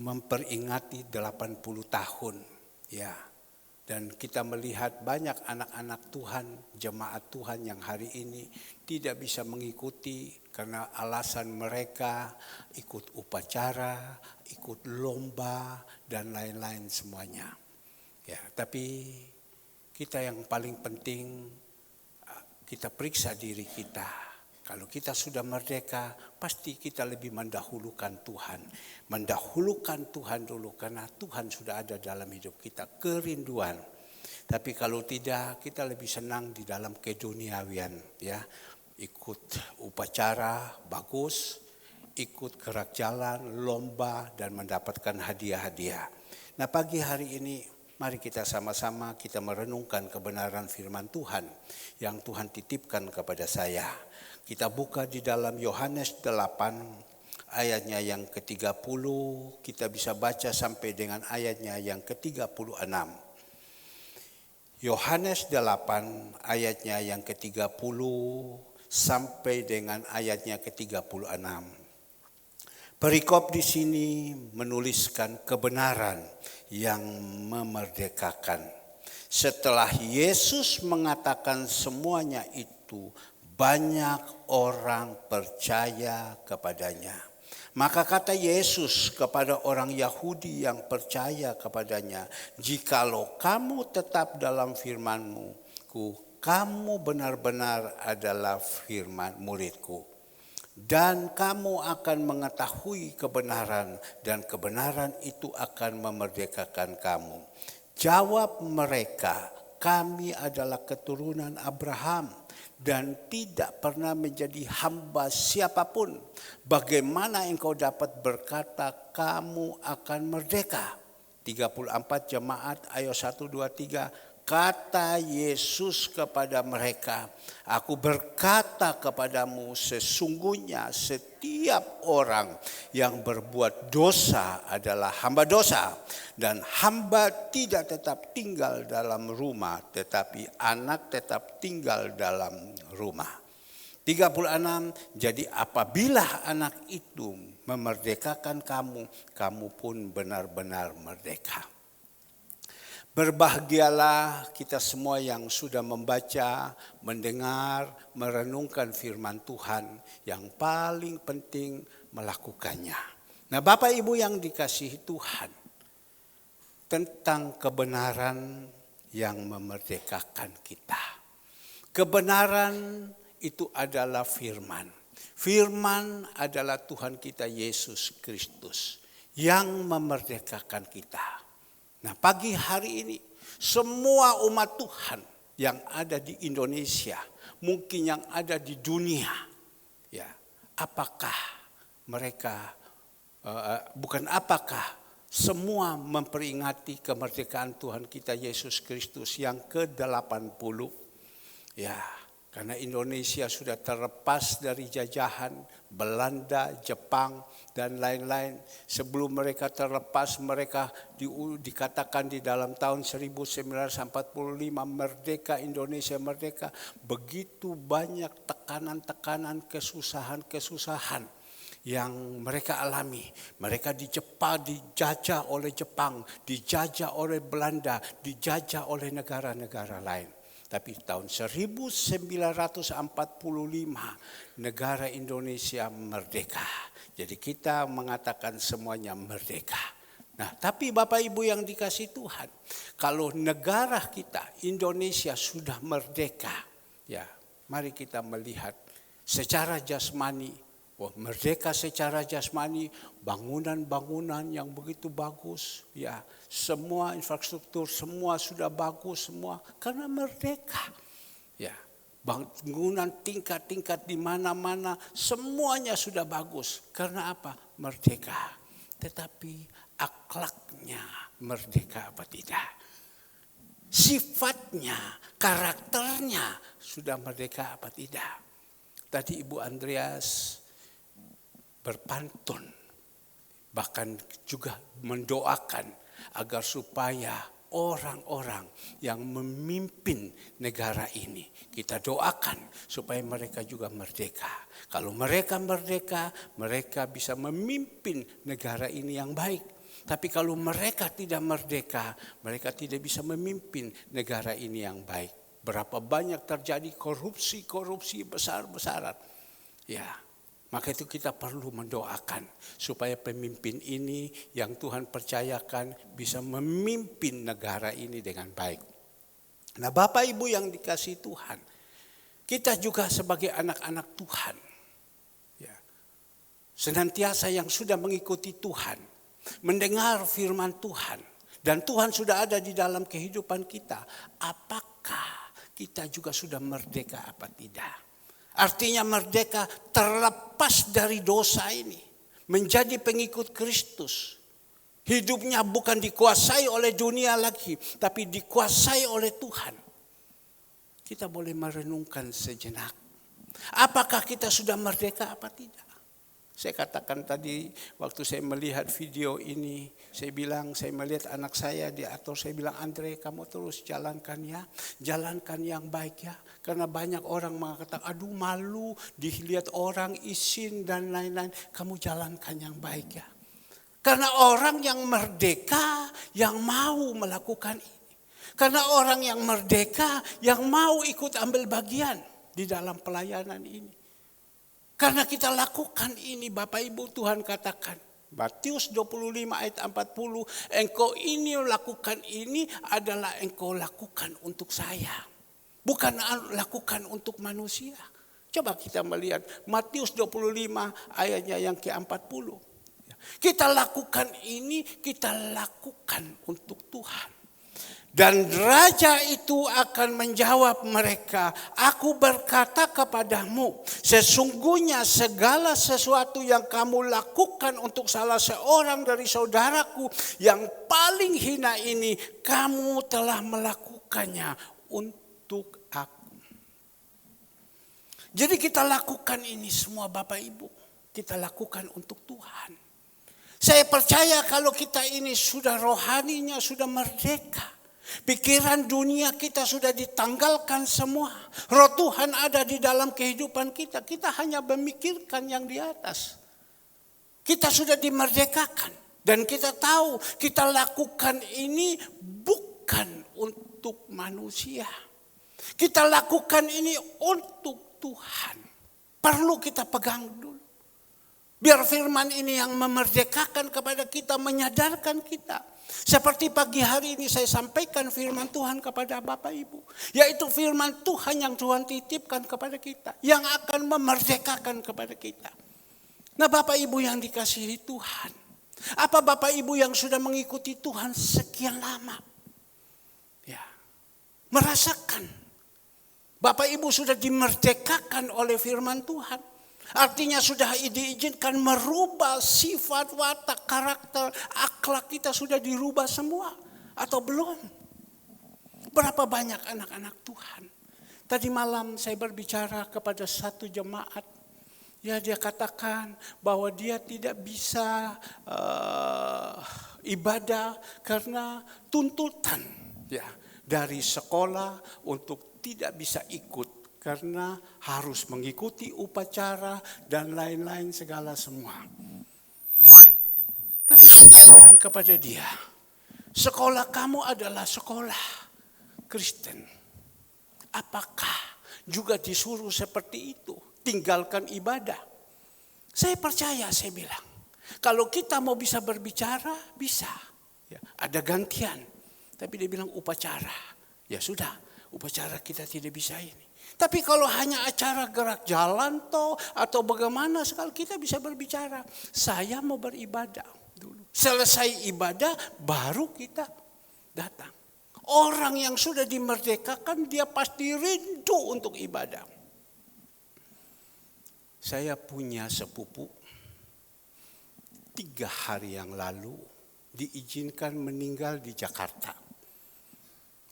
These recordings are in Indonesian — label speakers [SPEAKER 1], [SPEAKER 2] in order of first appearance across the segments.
[SPEAKER 1] memperingati 80 tahun. Ya. Dan kita melihat banyak anak-anak Tuhan, jemaat Tuhan yang hari ini tidak bisa mengikuti karena alasan mereka ikut upacara, ikut lomba dan lain-lain semuanya. Ya, tapi kita yang paling penting kita periksa diri kita. Kalau kita sudah merdeka, pasti kita lebih mendahulukan Tuhan. Mendahulukan Tuhan dulu karena Tuhan sudah ada dalam hidup kita, kerinduan. Tapi kalau tidak, kita lebih senang di dalam keduniawian, ya. Ikut upacara bagus, ikut gerak jalan, lomba dan mendapatkan hadiah-hadiah. Nah, pagi hari ini mari kita sama-sama kita merenungkan kebenaran firman Tuhan yang Tuhan titipkan kepada saya. Kita buka di dalam Yohanes 8 ayatnya yang ke-30, kita bisa baca sampai dengan ayatnya yang ke-36. Yohanes 8 ayatnya yang ke-30 sampai dengan ayatnya ke-36. Perikop di sini menuliskan kebenaran yang memerdekakan. Setelah Yesus mengatakan semuanya itu, banyak orang percaya kepadanya. Maka kata Yesus kepada orang Yahudi yang percaya kepadanya, "Jikalau kamu tetap dalam firman-Ku, kamu benar-benar adalah firman murid-Ku. Dan kamu akan mengetahui kebenaran, dan kebenaran itu akan memerdekakan kamu." Jawab mereka, "Kami adalah keturunan Abraham dan tidak pernah menjadi hamba siapapun. Bagaimana engkau dapat berkata kamu akan merdeka?" 34 jemaat ayat 1, 2, 3. Kata Yesus kepada mereka, "Aku berkata kepadamu, sesungguhnya setiap orang yang berbuat dosa adalah hamba dosa. Dan hamba tidak tetap tinggal dalam rumah, tetapi anak tetap tinggal dalam rumah." 36, jadi apabila anak itu memerdekakan kamu, kamu pun benar-benar merdeka. Berbahagialah kita semua yang sudah membaca, mendengar, merenungkan firman Tuhan, yang paling penting melakukannya. Nah, Bapak Ibu yang dikasihi Tuhan, tentang kebenaran yang memerdekakan kita. Kebenaran itu adalah firman. Firman adalah Tuhan kita Yesus Kristus yang memerdekakan kita. Nah, pagi hari ini semua umat Tuhan yang ada di Indonesia, mungkin yang ada di dunia, ya, apakah mereka semua memperingati kemerdekaan Tuhan kita Yesus Kristus yang ke-80? Ya, karena Indonesia sudah terlepas dari jajahan Belanda, Jepang, dan lain-lain. Sebelum mereka terlepas, mereka dikatakan di dalam tahun 1945 merdeka, Indonesia merdeka. Begitu banyak tekanan-tekanan, kesusahan-kesusahan yang mereka alami. Mereka dijajah oleh Jepang, dijajah oleh Belanda, dijajah oleh negara-negara lain. Tapi tahun 1945 negara Indonesia merdeka. Jadi kita mengatakan semuanya merdeka. Nah, tapi Bapak Ibu yang dikasihi Tuhan, kalau negara kita Indonesia sudah merdeka, ya, mari kita melihat secara jasmani. Wah, merdeka secara jasmani, bangunan-bangunan yang begitu bagus, ya, semua infrastruktur semua sudah bagus semua karena merdeka. Ya, bangunan tingkat-tingkat di mana-mana semuanya sudah bagus karena apa? Merdeka. Tetapi akhlaknya merdeka apa tidak? Sifatnya, karakternya sudah merdeka apa tidak? Tadi Ibu Andreas berpantun, bahkan juga mendoakan agar supaya orang-orang yang memimpin negara ini, kita doakan supaya mereka juga merdeka. Kalau mereka merdeka, mereka bisa memimpin negara ini yang baik. Tapi kalau mereka tidak merdeka, mereka tidak bisa memimpin negara ini yang baik. Berapa banyak terjadi korupsi besar-besaran. Ya, maka itu kita perlu mendoakan supaya pemimpin ini yang Tuhan percayakan bisa memimpin negara ini dengan baik. Nah, Bapak Ibu yang dikasihi Tuhan, kita juga sebagai anak-anak Tuhan, ya, senantiasa yang sudah mengikuti Tuhan, mendengar firman Tuhan, dan Tuhan sudah ada di dalam kehidupan kita. Apakah kita juga sudah merdeka apa tidak? Artinya merdeka terlepas dari dosa ini, menjadi pengikut Kristus. Hidupnya bukan dikuasai oleh dunia lagi, tapi dikuasai oleh Tuhan. Kita boleh merenungkan sejenak. Apakah kita sudah merdeka apa tidak? Saya katakan tadi waktu saya melihat video ini, saya melihat anak saya di atas, saya bilang, Andre, kamu terus jalankan yang baik ya. Karena banyak orang mengatakan, aduh malu dilihat orang izin dan lain-lain. Kamu jalankan yang baik ya. Karena orang yang merdeka yang mau melakukan ini. Karena orang yang merdeka yang mau ikut ambil bagian di dalam pelayanan ini. Karena kita lakukan ini, Bapak Ibu, Tuhan katakan, Matius 25 ayat 40, engkau ini lakukan ini adalah engkau lakukan untuk saya. Bukan lakukan untuk manusia. Coba kita melihat Matius 25 ayatnya yang ke-40. Kita lakukan ini, kita lakukan untuk Tuhan. Dan raja itu akan menjawab mereka, aku berkata kepadamu, sesungguhnya segala sesuatu yang kamu lakukan untuk salah seorang dari saudaraku yang paling hina ini, kamu telah melakukannya untuk aku. Jadi kita lakukan ini semua, Bapak Ibu, kita lakukan untuk Tuhan. Saya percaya kalau kita ini sudah rohaninya sudah merdeka. Pikiran dunia kita sudah ditanggalkan semua. Roh Tuhan ada di dalam kehidupan kita. Kita hanya memikirkan yang di atas. Kita sudah dimerdekakan. Dan kita tahu kita lakukan ini bukan untuk manusia. Kita lakukan ini untuk Tuhan. Perlu kita pegang dulu. Biar firman ini yang memerdekakan kepada kita, menyadarkan kita. Seperti pagi hari ini saya sampaikan firman Tuhan kepada Bapak Ibu. Yaitu firman Tuhan yang Tuhan titipkan kepada kita. Yang akan memerdekakan kepada kita. Nah, Bapak Ibu yang dikasihi Tuhan. Apa Bapak Ibu yang sudah mengikuti Tuhan sekian lama? Ya, merasakan. Bapak Ibu sudah dimerdekakan oleh firman Tuhan. Artinya sudah diizinkan merubah sifat, watak, karakter, akhlak kita sudah dirubah semua. Atau belum? Berapa banyak anak-anak Tuhan. Tadi malam saya berbicara kepada satu jemaat. Ya, dia katakan bahwa dia tidak bisa ibadah karena tuntutan ya, dari sekolah untuk tidak bisa ikut. Karena harus mengikuti upacara dan lain-lain segala semua. Tapi katakan kepada dia, sekolah kamu adalah sekolah Kristen. Apakah juga disuruh seperti itu? Tinggalkan ibadah. Saya percaya, saya bilang. Kalau kita mau bisa berbicara, bisa. Ya, ada gantian. Tapi dia bilang upacara. Ya sudah, upacara kita tidak bisa ini. Tapi kalau hanya acara gerak jalan atau bagaimana sekali kita bisa berbicara. Saya mau beribadah dulu. Selesai ibadah baru kita datang. Orang yang sudah dimerdekakan dia pasti rindu untuk ibadah. Saya punya sepupu 3 hari yang lalu diizinkan meninggal di Jakarta.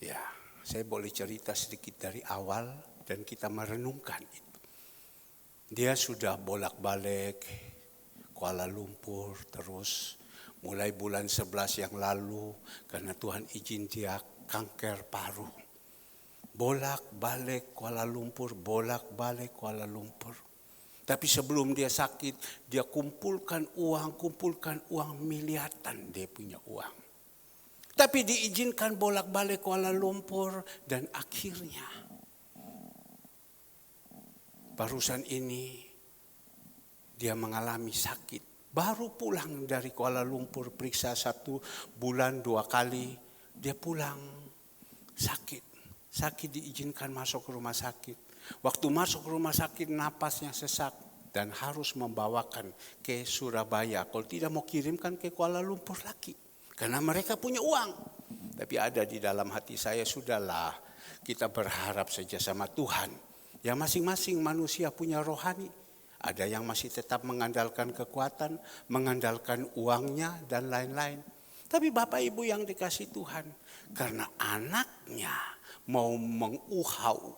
[SPEAKER 1] Ya, saya boleh cerita sedikit dari awal. Dan kita merenungkan itu. Dia sudah bolak-balik Kuala Lumpur terus. Mulai bulan 11 yang lalu. Karena Tuhan izin dia kanker paru. Bolak-balik Kuala Lumpur. Tapi sebelum dia sakit, dia kumpulkan uang miliaran dia punya uang. Tapi diizinkan bolak-balik Kuala Lumpur dan akhirnya barusan ini dia mengalami sakit. Baru pulang dari Kuala Lumpur periksa 1 bulan 2 kali, dia pulang sakit. Sakit diizinkan masuk ke rumah sakit. Waktu masuk rumah sakit napasnya sesak dan harus membawakan ke Surabaya. Kalau tidak mau kirimkan ke Kuala Lumpur lagi. Karena mereka punya uang. Tapi ada di dalam hati saya, sudahlah kita berharap saja sama Tuhan. Ya masing-masing manusia punya rohani. Ada yang masih tetap mengandalkan kekuatan, mengandalkan uangnya dan lain-lain. Tapi Bapak Ibu yang dikasih Tuhan, karena anaknya mau menguhau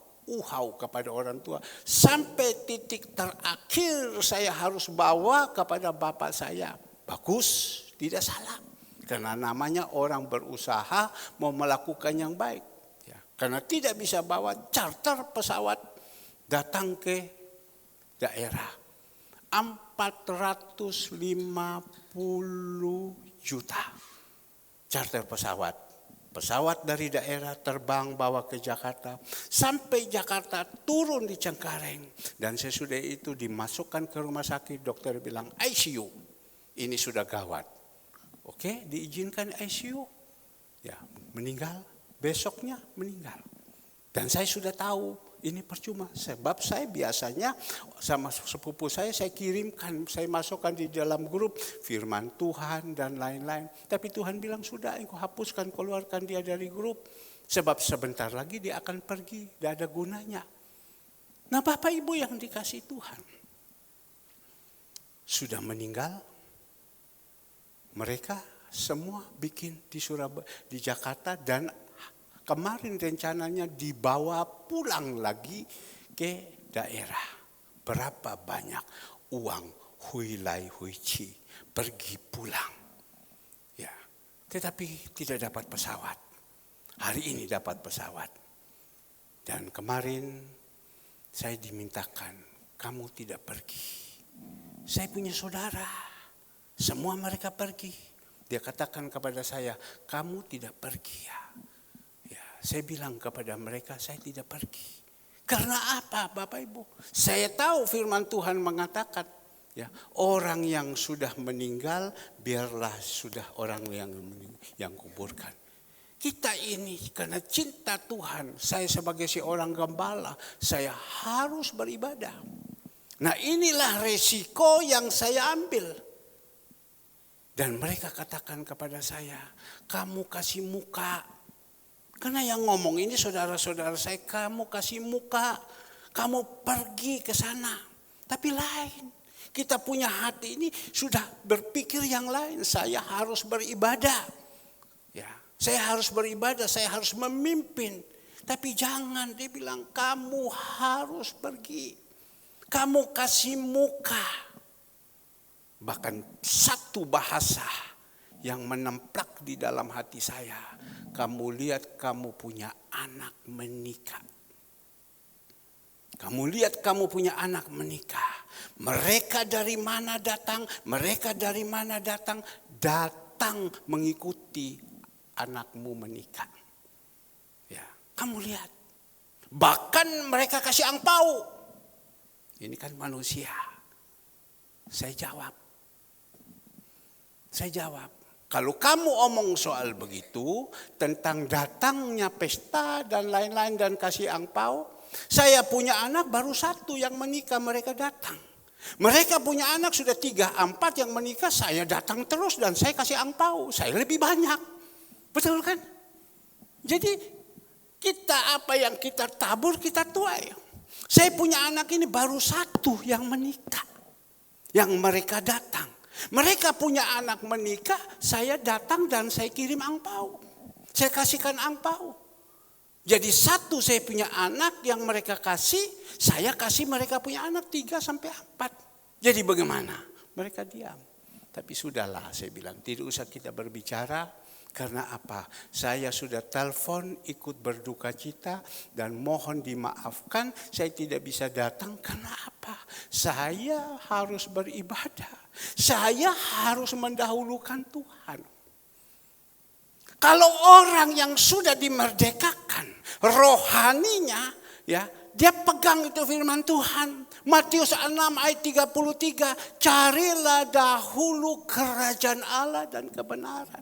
[SPEAKER 1] kepada orang tua. Sampai titik terakhir saya harus bawa kepada bapak saya. Bagus, tidak salah. Karena namanya orang berusaha mau melakukan yang baik. Ya, karena tidak bisa bawa charter pesawat datang ke daerah. 450 juta charter pesawat. Pesawat dari daerah terbang bawa ke Jakarta. Sampai Jakarta turun di Cengkareng. Dan sesudah itu dimasukkan ke rumah sakit. Dokter bilang ICU. Ini sudah gawat. Oke, diizinkan ICU. Ya, meninggal. Besoknya meninggal. Dan saya sudah tahu ini percuma. Sebab saya biasanya sama sepupu saya kirimkan. Saya masukkan di dalam grup firman Tuhan dan lain-lain. Tapi Tuhan bilang sudah, engkau hapuskan, keluarkan dia dari grup. Sebab sebentar lagi dia akan pergi. Tidak ada gunanya. Nah Bapak Ibu yang dikasih Tuhan. Sudah meninggal. Mereka semua bikin di Surabaya, di Jakarta, dan kemarin rencananya dibawa pulang lagi ke daerah. Berapa banyak uang huilai huici pergi pulang. Ya, tetapi tidak dapat pesawat. Hari ini dapat pesawat. Dan kemarin saya dimintakan, kamu tidak pergi. Saya punya saudara. Semua mereka pergi. Dia katakan kepada saya, kamu tidak pergi ya. Ya, saya bilang kepada mereka, saya tidak pergi. Karena apa Bapak Ibu? Saya tahu firman Tuhan mengatakan, ya, orang yang sudah meninggal, biarlah sudah orang yang kuburkan. Kita ini karena cinta Tuhan, saya sebagai seorang gembala, saya harus beribadah. Nah inilah resiko yang saya ambil. Dan mereka katakan kepada saya, kamu kasih muka. Karena yang ngomong ini saudara-saudara saya, kamu kasih muka. Kamu pergi ke sana. Tapi lain. Kita punya hati ini sudah berpikir yang lain. Saya harus beribadah. Ya, saya harus beribadah, saya harus memimpin. Tapi jangan, dia bilang kamu harus pergi. Kamu kasih muka. Bahkan satu bahasa yang menemplak di dalam hati saya. Kamu lihat kamu punya anak menikah. Kamu lihat kamu punya anak menikah. Mereka dari mana datang? Mereka dari mana datang? Datang mengikuti anakmu menikah. Ya, kamu lihat. Bahkan mereka kasih angpau. Ini kan manusia. Saya jawab, kalau kamu omong soal begitu, tentang datangnya pesta dan lain-lain dan kasih angpau, saya punya anak baru 1 yang menikah, mereka datang. Mereka punya anak sudah 3, 4 yang menikah, saya datang terus dan saya kasih angpau, saya lebih banyak. Betul kan? Jadi kita apa yang kita tabur kita tuai. Saya punya anak ini baru 1 yang menikah, yang mereka datang. Mereka punya anak menikah, saya datang dan saya kirim angpau. Saya kasihkan angpau. Jadi 1 saya punya anak yang mereka kasih, saya kasih mereka punya anak 3 sampai 4. Jadi bagaimana? Mereka diam. Tapi sudahlah saya bilang, tidak usah kita berbicara. Karena apa? Saya sudah telepon ikut berduka cita dan mohon dimaafkan saya tidak bisa datang. Karena apa? Saya harus beribadah. Saya harus mendahulukan Tuhan. Kalau orang yang sudah dimerdekakan rohaninya, ya, dia pegang itu firman Tuhan. Matius 6 ayat 33, carilah dahulu kerajaan Allah dan kebenaran.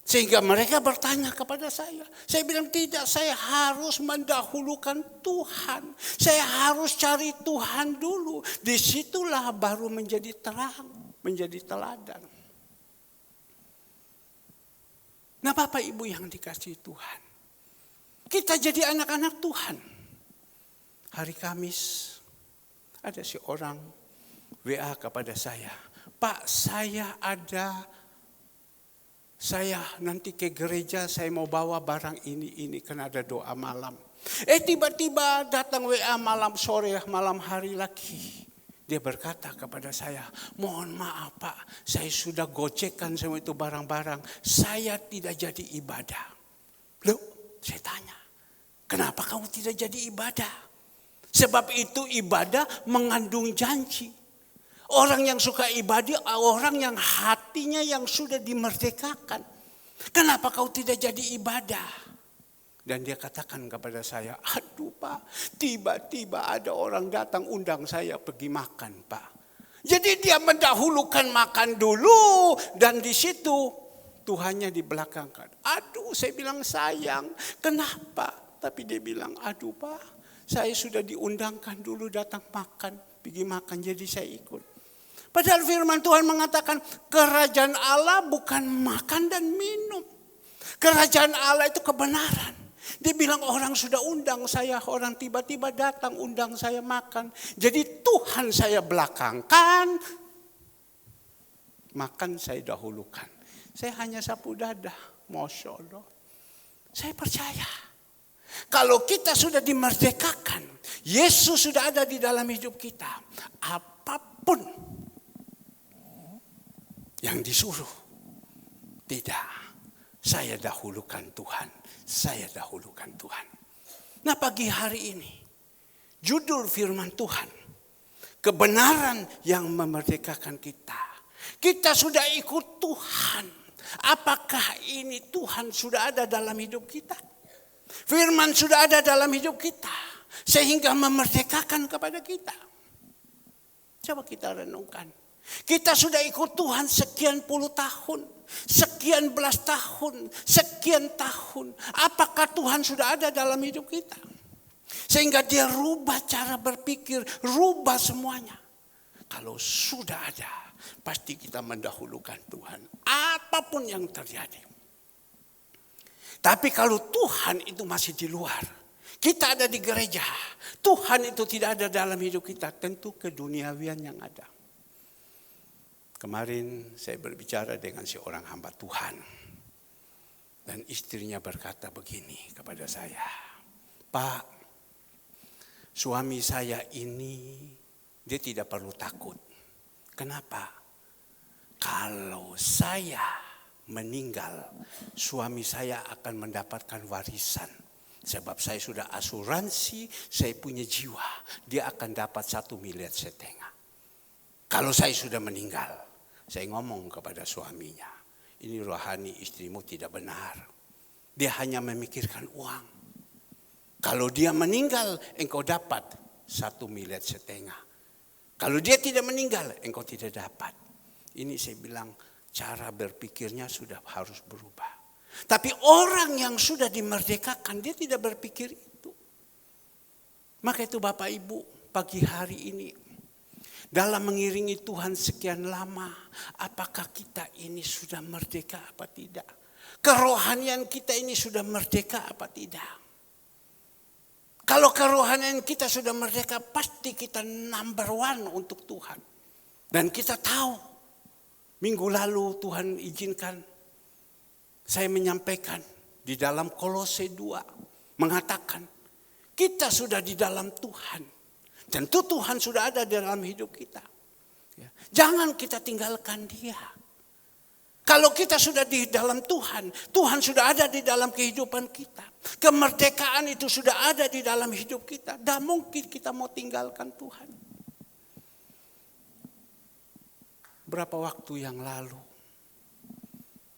[SPEAKER 1] Sehingga mereka bertanya kepada saya. Saya bilang tidak, saya harus mendahulukan Tuhan. Saya harus cari Tuhan dulu. Disitulah baru menjadi terang, menjadi teladan. Nah Bapak Ibu yang dikasihi Tuhan. Kita jadi anak-anak Tuhan. Hari Kamis ada seorang WA kepada saya. Pak, saya nanti ke gereja, saya mau bawa barang ini karena ada doa malam. Tiba-tiba datang WA malam sore, malam hari lagi. Dia berkata kepada saya, mohon maaf Pak, saya sudah gocekkan semua itu barang-barang, saya tidak jadi ibadah. Loh, saya tanya, kenapa kamu tidak jadi ibadah? Sebab itu ibadah mengandung janji. Orang yang suka ibadah, orang yang hatinya yang sudah dimerdekakan. Kenapa kau tidak jadi ibadah? Dan dia katakan kepada saya, aduh Pak, tiba-tiba ada orang datang undang saya pergi makan Pak. Jadi dia mendahulukan makan dulu dan di situ Tuhannya di belakang. Aduh, saya bilang sayang, kenapa? Tapi dia bilang, aduh Pak, saya sudah diundangkan dulu datang makan, pergi makan jadi saya ikut. Padahal firman Tuhan mengatakan kerajaan Allah bukan makan dan minum. Kerajaan Allah itu kebenaran. Dia bilang orang sudah undang saya, orang tiba-tiba datang undang saya makan. Jadi Tuhan saya belakangkan, makan saya dahulukan. Saya hanya sapu dada, Masya Allah. Saya percaya. Kalau kita sudah dimerdekakan, Yesus sudah ada di dalam hidup kita. Apapun yang disuruh, tidak, saya dahulukan Tuhan. Saya dahulukan Tuhan. Nah pagi hari ini, judul firman Tuhan, kebenaran yang memerdekakan kita. Kita sudah ikut Tuhan. Apakah ini Tuhan sudah ada dalam hidup kita? Firman sudah ada dalam hidup kita. Sehingga memerdekakan kepada kita. Coba kita renungkan. Kita sudah ikut Tuhan sekian puluh tahun, sekian belas tahun, sekian tahun. Apakah Tuhan sudah ada dalam hidup kita? Sehingga dia rubah cara berpikir, rubah semuanya. Kalau sudah ada, pasti kita mendahulukan Tuhan. Apapun yang terjadi. Tapi kalau Tuhan itu masih di luar, kita ada di gereja, Tuhan itu tidak ada dalam hidup kita, tentu keduniawian yang ada. Kemarin saya berbicara dengan seorang hamba Tuhan. Dan istrinya berkata begini kepada saya. Pak, suami saya ini dia tidak perlu takut. Kenapa? Kalau saya meninggal, suami saya akan mendapatkan warisan. Sebab saya sudah asuransi, saya punya jiwa. Dia akan dapat 1,5 miliar. Kalau saya sudah meninggal. Saya ngomong kepada suaminya, ini rohani istrimu tidak benar. Dia hanya memikirkan uang. Kalau dia meninggal, engkau dapat 1,5 miliar. Kalau dia tidak meninggal, engkau tidak dapat. Ini saya bilang, cara berpikirnya sudah harus berubah. Tapi orang yang sudah dimerdekakan, dia tidak berpikir itu. Maka itu Bapak Ibu, pagi hari ini, dalam mengiringi Tuhan sekian lama, apakah kita ini sudah merdeka apa tidak? Kerohanian kita ini sudah merdeka apa tidak? Kalau kerohanian kita sudah merdeka, pasti kita number one untuk Tuhan. Dan kita tahu, minggu lalu Tuhan izinkan saya menyampaikan di dalam Kolose 2 mengatakan kita sudah di dalam Tuhan. Tentu Tuhan sudah ada dalam hidup kita. Jangan kita tinggalkan dia. Kalau kita sudah di dalam Tuhan, Tuhan sudah ada di dalam kehidupan kita. Kemerdekaan itu sudah ada di dalam hidup kita. Dan mungkin kita mau tinggalkan Tuhan. Berapa waktu yang lalu,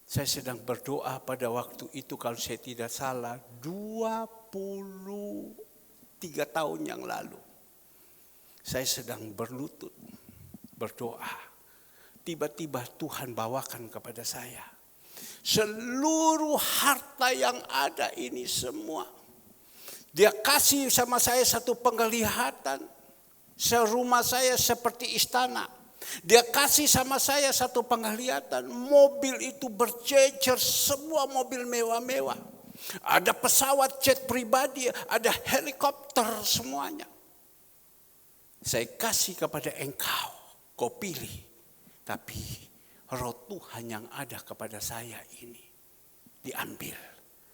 [SPEAKER 1] saya sedang berdoa pada waktu itu, kalau saya tidak salah, 23 tahun yang lalu. Saya sedang berlutut, berdoa. Tiba-tiba Tuhan bawakan kepada saya seluruh harta yang ada ini semua. Dia kasih sama saya satu penglihatan, serumah saya seperti istana. Dia kasih sama saya satu penglihatan, mobil itu bercecer, semua mobil mewah-mewah. Ada pesawat jet pribadi, ada helikopter, semuanya. Saya kasih kepada engkau, kau pilih. Tapi roh Tuhan yang ada kepada saya ini diambil.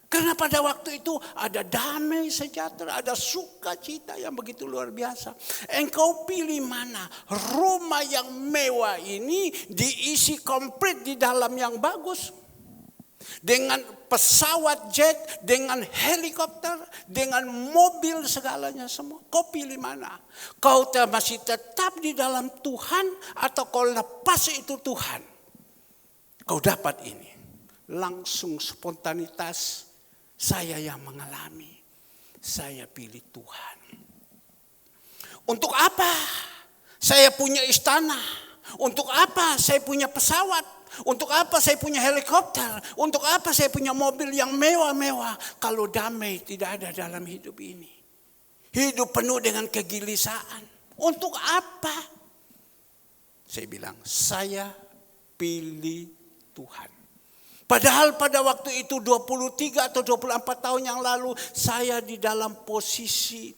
[SPEAKER 1] Karena pada waktu itu ada damai sejahtera, ada sukacita yang begitu luar biasa. Engkau pilih mana? Rumah yang mewah ini diisi komplit di dalam yang bagus. Dengan pesawat jet, dengan helikopter, dengan mobil segalanya semua. Kau pilih mana? Kau masih tetap di dalam Tuhan atau kau lepas itu Tuhan? Kau dapat ini. Langsung spontanitas saya yang mengalami. Saya pilih Tuhan. Untuk apa saya punya istana? Untuk apa saya punya pesawat? Untuk apa saya punya helikopter? Untuk apa saya punya mobil yang mewah-mewah? Kalau damai tidak ada dalam hidup ini. Hidup penuh dengan kegelisahan. Untuk apa? Saya bilang, saya pilih Tuhan. Padahal pada waktu itu 23 atau 24 tahun yang lalu, saya di dalam posisi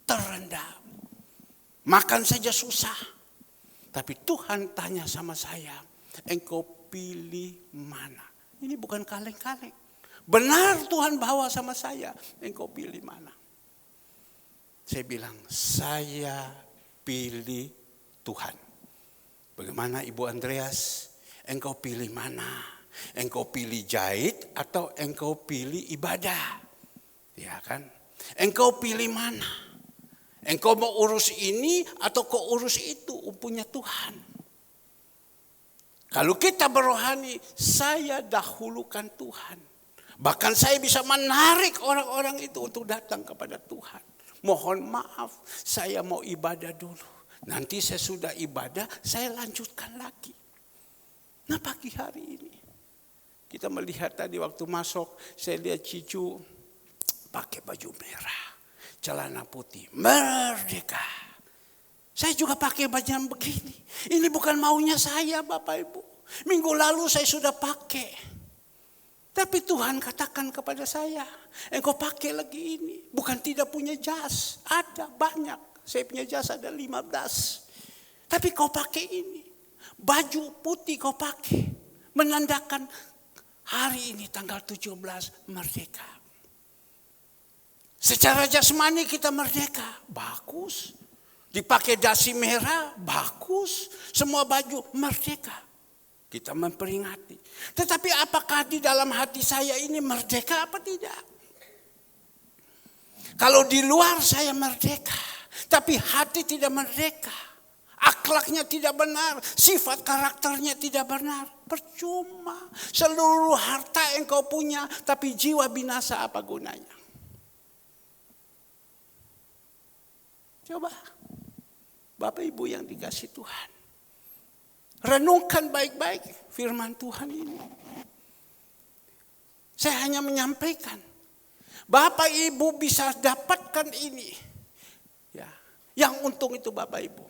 [SPEAKER 1] terendah. Makan saja susah. Tapi Tuhan tanya sama saya, engkau pilih mana? Ini bukan kaleng-kaleng. Benar Tuhan bawa sama saya. Engkau pilih mana? Saya bilang, saya pilih Tuhan. Bagaimana Ibu Andreas? Engkau pilih mana? Engkau pilih jahit atau engkau pilih ibadah? Ya kan? Engkau pilih mana? Engkau mau urus ini atau kau urus itu? Punya Tuhan. Kalau kita berohani, saya dahulukan Tuhan. Bahkan saya bisa menarik orang-orang itu untuk datang kepada Tuhan. Mohon maaf, saya mau ibadah dulu. Nanti saya sudah ibadah, saya lanjutkan lagi. Nah pagi hari ini, kita melihat tadi waktu masuk, saya lihat Cicu pakai baju merah, celana putih, merdeka. Saya juga pakai baju yang begini. Ini bukan maunya saya Bapak Ibu. Minggu lalu saya sudah pakai. Tapi Tuhan katakan kepada saya, engkau pakai lagi ini. Bukan tidak punya jas, ada banyak. Saya punya jas ada 15. Tapi kau pakai ini. Baju putih kau pakai. Menandakan hari ini tanggal 17 merdeka. Secara jasmani kita merdeka. Bagus. Dipakai dasi merah, bagus. Semua baju merdeka. Kita memperingati. Tetapi apakah di dalam hati saya ini merdeka apa tidak? Kalau di luar saya merdeka, tapi hati tidak merdeka. Akhlaknya tidak benar, sifat karakternya tidak benar. Percuma. Seluruh harta yang kau punya, tapi jiwa binasa apa gunanya? Coba. Bapak Ibu yang dikasih Tuhan. Renungkan baik-baik firman Tuhan ini. Saya hanya menyampaikan. Bapak Ibu bisa dapatkan ini. Ya, yang untung itu Bapak Ibu.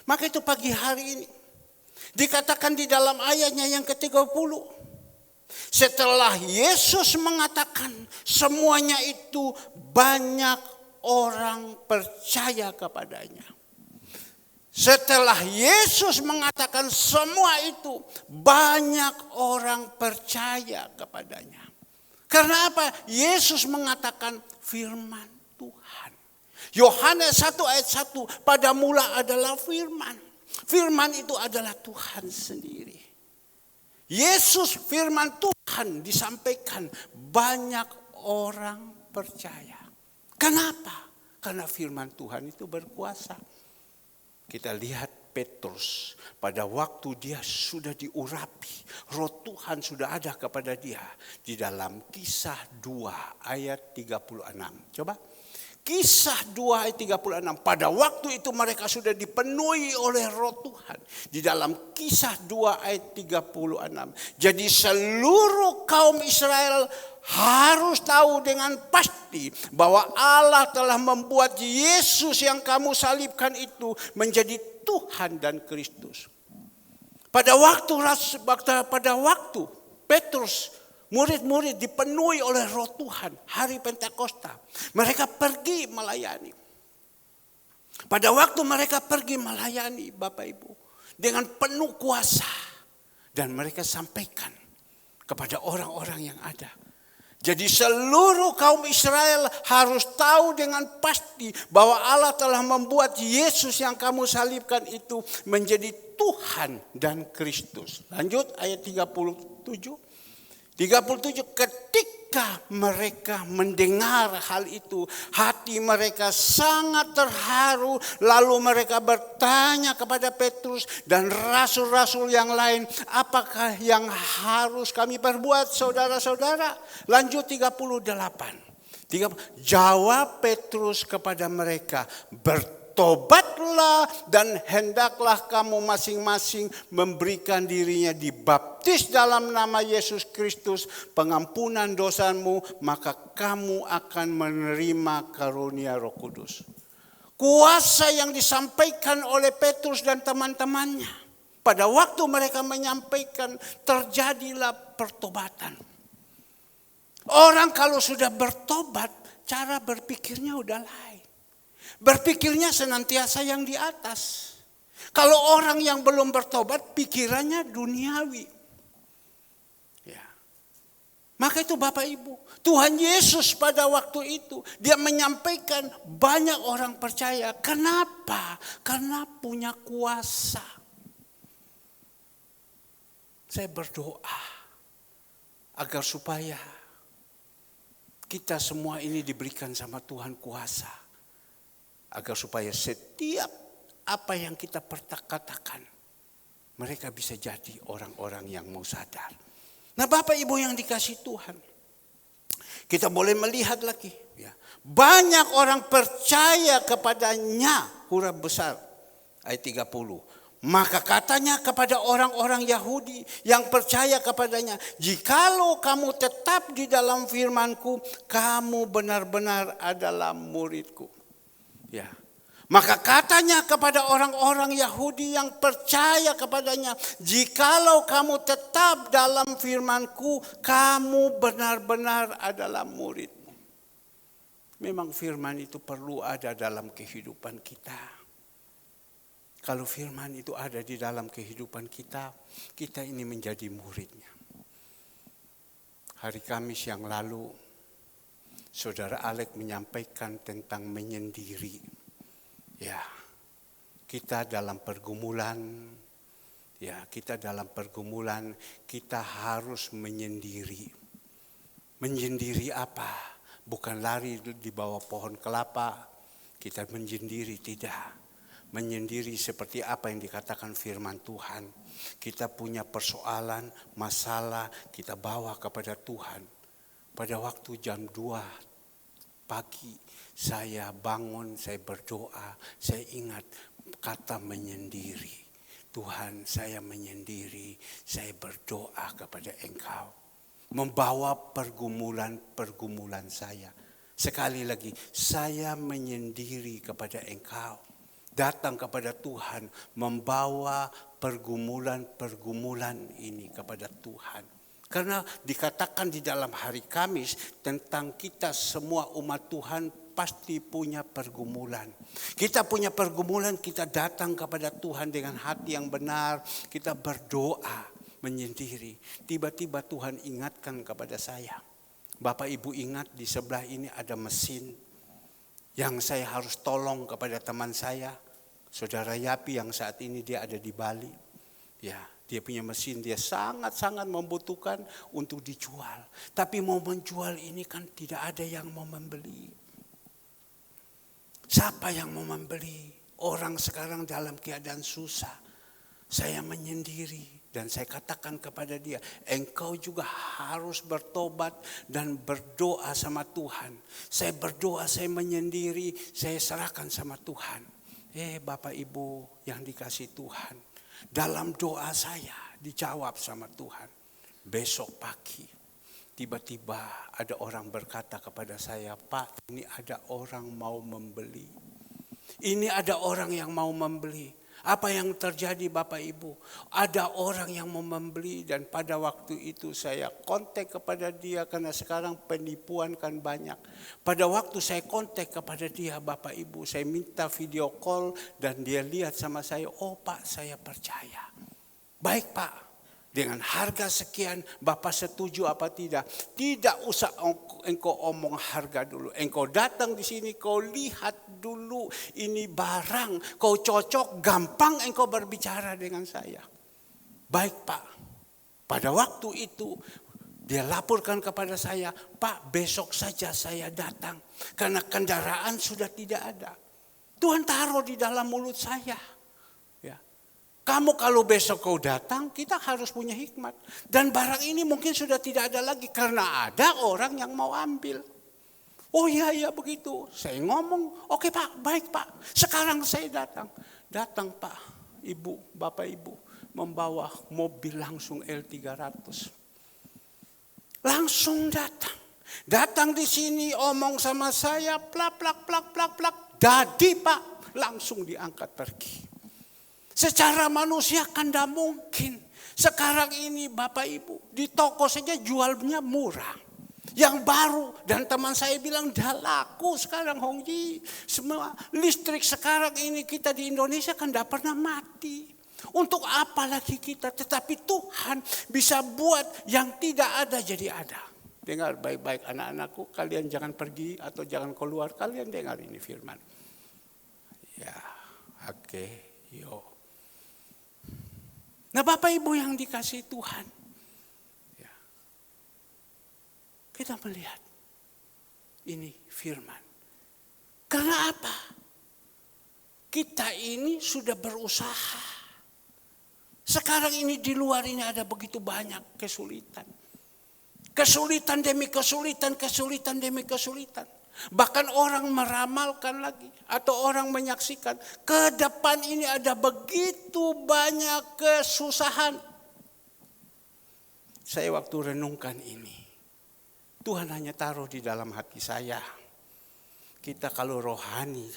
[SPEAKER 1] Maka itu pagi hari ini. Dikatakan di dalam ayatnya yang ke-30. Setelah Yesus mengatakan semuanya itu banyak orang percaya kepadanya. Setelah Yesus mengatakan semua itu, banyak orang percaya kepadanya. Karena apa? Yesus mengatakan firman Tuhan. Yohanes 1 ayat 1, pada mula adalah firman. Firman itu adalah Tuhan sendiri. Yesus firman Tuhan disampaikan, banyak orang percaya. Kenapa? Karena firman Tuhan itu berkuasa. Kita lihat Petrus, pada waktu dia sudah diurapi, roh Tuhan sudah ada kepada dia. Di dalam Kisah 2 ayat 36. Coba. Kisah 2 ayat 36. Pada waktu itu mereka sudah dipenuhi oleh roh Tuhan. Di dalam Kisah 2 ayat 36. Jadi seluruh kaum Israel harus tahu dengan pasti bahwa Allah telah membuat Yesus yang kamu salibkan itu menjadi Tuhan dan Kristus. Pada waktu Petrus, murid-murid dipenuhi oleh roh Tuhan, hari Pentakosta, mereka pergi melayani. Pada waktu mereka pergi melayani, Bapak Ibu, dengan penuh kuasa, dan mereka sampaikan kepada orang-orang yang ada. Jadi seluruh kaum Israel harus tahu dengan pasti bahwa Allah telah membuat Yesus yang kamu salibkan itu menjadi Tuhan dan Kristus. Lanjut ayat 37. 37, ketika mereka mendengar hal itu, hati mereka sangat terharu. Lalu mereka bertanya kepada Petrus dan rasul-rasul yang lain, apakah yang harus kami perbuat, saudara-saudara? Lanjut 38. Jawab Petrus kepada mereka, bertobatlah dan hendaklah kamu masing-masing memberikan dirinya dibaptis dalam nama Yesus Kristus pengampunan dosamu, maka kamu akan menerima karunia Roh Kudus. Kuasa yang disampaikan oleh Petrus dan teman-temannya. Pada waktu mereka menyampaikan, terjadilah pertobatan. Orang kalau sudah bertobat, cara berpikirnya udah lain. Berpikirnya senantiasa yang di atas. Kalau orang yang belum bertobat, pikirannya duniawi. Ya. Maka itu Bapak Ibu, Tuhan Yesus pada waktu itu, dia menyampaikan banyak orang percaya. Kenapa? Karena punya kuasa. Saya berdoa agar supaya kita semua ini diberikan sama Tuhan kuasa. Agar supaya setiap apa yang kita katakan, mereka bisa jadi orang-orang yang mau sadar. Nah Bapak Ibu yang dikasih Tuhan, kita boleh melihat lagi. Ya, banyak orang percaya kepadanya, huruf besar, ayat 30. Maka katanya kepada orang-orang Yahudi yang percaya kepadanya, jikalau kamu tetap di dalam firman-Ku, kamu benar-benar adalah murid-Ku. Ya. Maka katanya kepada orang-orang Yahudi yang percaya kepadanya, jikalau kamu tetap dalam firman-Ku, kamu benar-benar adalah murid-Mu. Memang firman itu perlu ada dalam kehidupan kita. Kalau firman itu ada di dalam kehidupan kita, kita ini menjadi muridnya. Hari Kamis yang lalu, Saudara Alek menyampaikan tentang menyendiri. Ya, kita dalam pergumulan, kita harus menyendiri. Menyendiri apa? Bukan lari di bawah pohon kelapa, kita menyendiri, tidak. Menyendiri seperti apa yang dikatakan firman Tuhan. Kita punya persoalan, masalah, kita bawa kepada Tuhan. Pada waktu jam 2 pagi, saya bangun, saya berdoa, saya ingat kata menyendiri. Tuhan, saya menyendiri, saya berdoa kepada Engkau. Membawa pergumulan saya. Sekali lagi, saya menyendiri kepada Engkau. Datang kepada Tuhan, membawa pergumulan ini kepada Tuhan. Karena dikatakan di dalam hari Kamis tentang kita semua umat Tuhan pasti punya pergumulan. Kita punya pergumulan, kita datang kepada Tuhan dengan hati yang benar, kita berdoa menyendiri. Tiba-tiba Tuhan ingatkan kepada saya, Bapak Ibu ingat di sebelah ini ada mesin yang saya harus tolong kepada teman saya, Saudara Yapi yang saat ini dia ada di Bali. Ya, Dia punya mesin, dia sangat-sangat membutuhkan untuk dijual. Tapi mau menjual ini kan tidak ada yang mau membeli. Siapa yang mau membeli? Orang sekarang dalam keadaan susah. Saya menyendiri. Dan saya katakan kepada dia, engkau juga harus bertobat dan berdoa sama Tuhan. Saya berdoa, saya menyendiri, saya serahkan sama Tuhan. Bapak Ibu yang dikasih Tuhan, dalam doa saya dijawab sama Tuhan. Besok pagi, tiba-tiba ada orang berkata kepada saya, Pak, ini ada orang mau membeli. Ini ada orang yang mau membeli. Apa yang terjadi Bapak Ibu? Ada orang yang mau membeli dan pada waktu itu saya kontak kepada dia karena sekarang penipuan kan banyak. Pada waktu saya kontak kepada dia Bapak Ibu, saya minta video call dan dia lihat sama saya, oh Pak saya percaya. Baik Pak. Dengan harga sekian, Bapak setuju apa tidak? Tidak usah engkau omong harga dulu. Engkau datang di sini, kau lihat dulu ini barang. Kau cocok, gampang engkau berbicara dengan saya. Baik Pak. Pada waktu itu, dia laporkan kepada saya, Pak besok saja saya datang. Karena kendaraan sudah tidak ada. Tuhan taruh di dalam mulut saya. Kamu kalau besok kau datang, kita harus punya hikmat. Dan barang ini mungkin sudah tidak ada lagi karena ada orang yang mau ambil. Oh iya begitu. Saya ngomong, oke Pak, baik Pak. Sekarang saya datang. Datang Pak, Ibu, Bapak Ibu. Membawa mobil langsung L300. Langsung datang. Datang di sini omong sama saya, plak. Jadi Pak, langsung diangkat pergi. Secara manusia kan tidak mungkin. Sekarang ini Bapak Ibu, di toko saja jualnya murah. Yang baru, dan teman saya bilang dah laku sekarang Hongji. Semua listrik sekarang ini kita di Indonesia kan tidak pernah mati. Untuk apa lagi kita? Tetapi Tuhan bisa buat yang tidak ada jadi ada. Dengar baik-baik anak-anakku, kalian jangan pergi atau jangan keluar. Kalian dengar ini firman. Ya, oke, yuk. Nah Bapak Ibu yang dikasih Tuhan. Ya. Kita melihat. Ini firman. Karena apa? Kita ini sudah berusaha. Sekarang ini di luar ini ada begitu banyak kesulitan. Kesulitan demi kesulitan, kesulitan demi kesulitan. Bahkan orang meramalkan lagi atau orang menyaksikan ke depan ini ada begitu banyak kesusahan. Saya waktu renungkan ini, Tuhan hanya taruh di dalam hati saya. Kita kalau rohani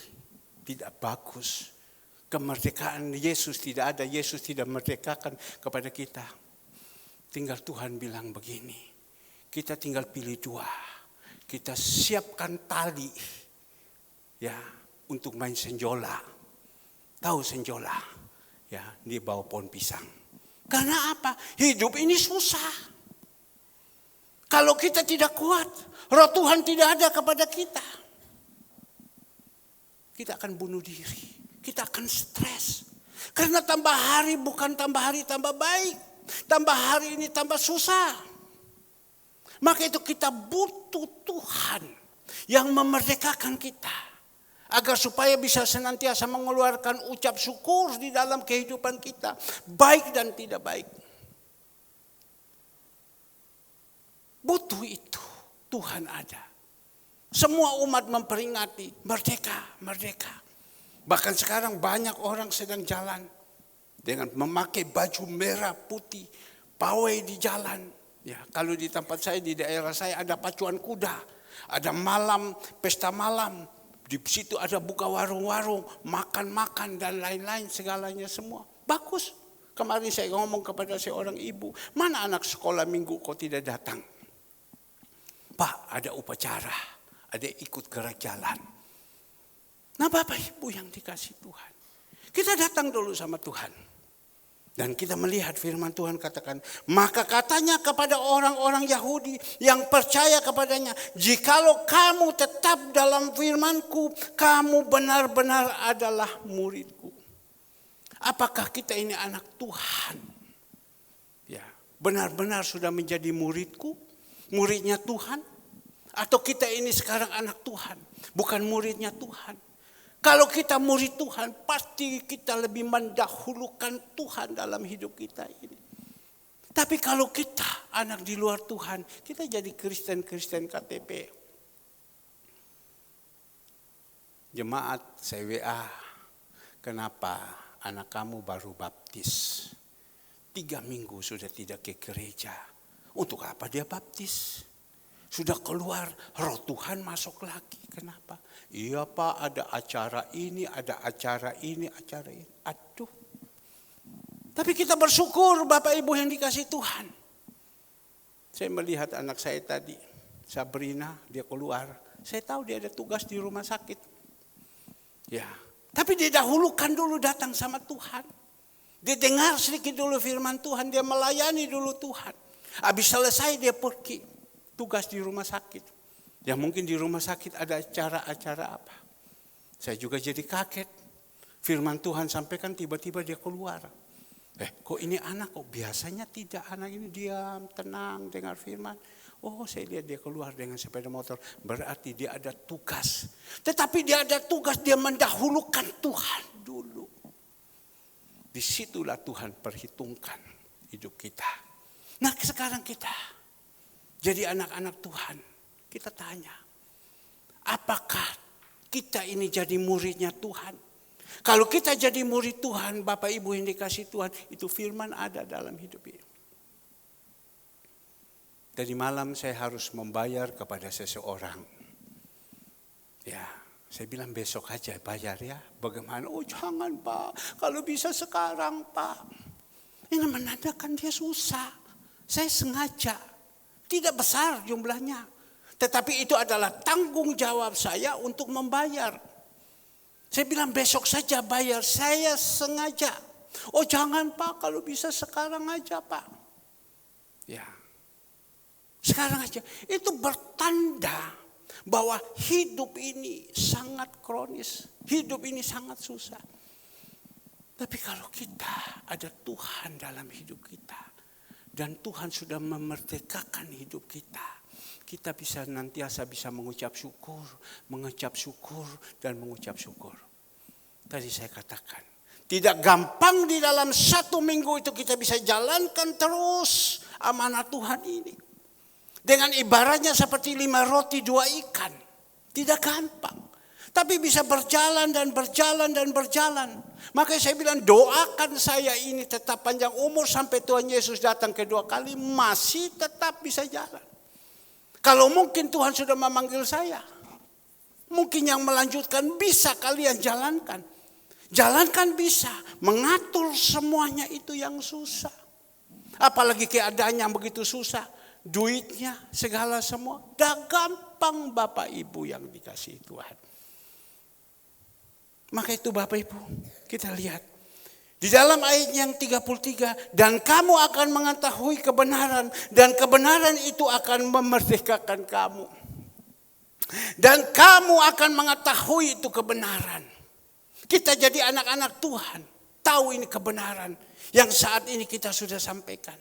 [SPEAKER 1] tidak bagus, kemerdekaan Yesus tidak ada, Yesus tidak merdekakan kepada kita. Tinggal Tuhan bilang begini, kita tinggal pilih dua. Kita siapkan tali ya untuk main senjola. Tahu senjola? Ya, di bawah pohon pisang. Karena apa? Hidup ini susah. Kalau kita tidak kuat, roh Tuhan tidak ada kepada kita. Kita akan bunuh diri. Kita akan stres. Karena tambah hari bukan tambah hari tambah baik. Tambah hari ini tambah susah. Maka itu kita butuh Tuhan yang memerdekakan kita. Agar supaya bisa senantiasa mengeluarkan ucap syukur di dalam kehidupan kita. Baik dan tidak baik. Butuh itu. Tuhan ada. Semua umat memperingati merdeka, merdeka. Bahkan sekarang banyak orang sedang jalan. Dengan memakai baju merah putih. Pawai di jalan. Ya, kalau di tempat saya, di daerah saya ada pacuan kuda. Ada malam, pesta malam. Di situ ada buka warung-warung, makan-makan dan lain-lain segalanya semua. Bagus. Kemarin saya ngomong kepada seorang ibu, mana anak sekolah minggu kok tidak datang? Pak, ada upacara, ada ikut gerak jalan. Nah Bapak Ibu yang dikasih Tuhan. Kita datang dulu sama Tuhan. Dan kita melihat firman Tuhan katakan, maka katanya kepada orang-orang Yahudi yang percaya kepadanya, jikalau kamu tetap dalam firman-Ku, kamu benar-benar adalah murid-Ku. Apakah kita ini anak Tuhan? benar-benar sudah menjadi muridku, muridnya Tuhan? Atau kita ini sekarang anak Tuhan, bukan muridnya Tuhan? Kalau kita murid Tuhan, pasti kita lebih mendahulukan Tuhan dalam hidup kita ini. Tapi kalau kita anak di luar Tuhan, kita jadi Kristen KTP. Jemaat saya WA, kenapa anak kamu baru baptis? 3 minggu sudah tidak ke gereja. Untuk apa dia baptis? Sudah keluar, roh Tuhan masuk lagi. Kenapa? Iya Pak, ada acara ini, ada acara ini, acara ini. Aduh. Tapi kita bersyukur Bapak Ibu yang dikasih Tuhan. Saya melihat anak saya tadi, Sabrina, dia keluar. Saya tahu dia ada tugas di rumah sakit. Ya, tapi dia dahulukan dulu datang sama Tuhan. Dia dengar sedikit dulu firman Tuhan, dia melayani dulu Tuhan. Habis selesai dia pergi. Tugas di rumah sakit. Ya mungkin di rumah sakit ada acara-acara apa. Saya juga jadi kaget. Firman Tuhan sampaikan tiba-tiba dia keluar. Kok ini anak kok biasanya tidak. Anak ini diam, tenang, dengar firman. Oh saya lihat dia keluar dengan sepeda motor. Berarti dia ada tugas. Tetapi dia ada tugas, dia mendahulukan Tuhan dulu. Disitulah Tuhan perhitungkan hidup kita. Nah sekarang kita jadi anak-anak Tuhan, kita tanya, apakah kita ini jadi muridnya Tuhan? Kalau kita jadi murid Tuhan, Bapak Ibu yang dikasih Tuhan, itu firman ada dalam hidup ini. Tadi malam saya harus membayar kepada seseorang. Ya, saya bilang besok aja bayar ya. Bagaimana? Oh jangan Pak, kalau bisa sekarang Pak. Ini menandakan dia susah. Saya sengaja. Tidak besar jumlahnya. Tetapi itu adalah tanggung jawab saya untuk membayar. Saya bilang besok saja bayar. Saya sengaja. Oh jangan Pak, kalau bisa sekarang aja Pak. Ya. Sekarang aja. Itu bertanda bahwa hidup ini sangat kronis. Hidup ini sangat susah. Tapi kalau kita ada Tuhan dalam hidup kita. Dan Tuhan sudah memerdekakan hidup kita. Kita bisa nantiasa bisa mengucap syukur, dan mengucap syukur. Tadi saya katakan, tidak gampang di dalam 1 minggu itu kita bisa jalankan terus amanat Tuhan ini. Dengan ibaratnya seperti 5 roti 2 ikan. Tidak gampang. Tapi bisa berjalan dan berjalan dan berjalan. Makanya saya bilang doakan saya ini tetap panjang umur sampai Tuhan Yesus datang kedua kali. Masih tetap bisa jalan. Kalau mungkin Tuhan sudah memanggil saya. Mungkin yang melanjutkan bisa kalian jalankan. Jalankan bisa. Mengatur semuanya itu yang susah. Apalagi keadaannya yang begitu susah. Duitnya segala semua. Dah gampang Bapak Ibu yang dikasih Tuhan. Maka itu Bapak Ibu, kita lihat. Di dalam ayat yang 33, dan kamu akan mengetahui kebenaran, dan kebenaran itu akan memerdekakan kamu. Dan kamu akan mengetahui itu kebenaran. Kita jadi anak-anak Tuhan, tahu ini kebenaran yang saat ini kita sudah sampaikan.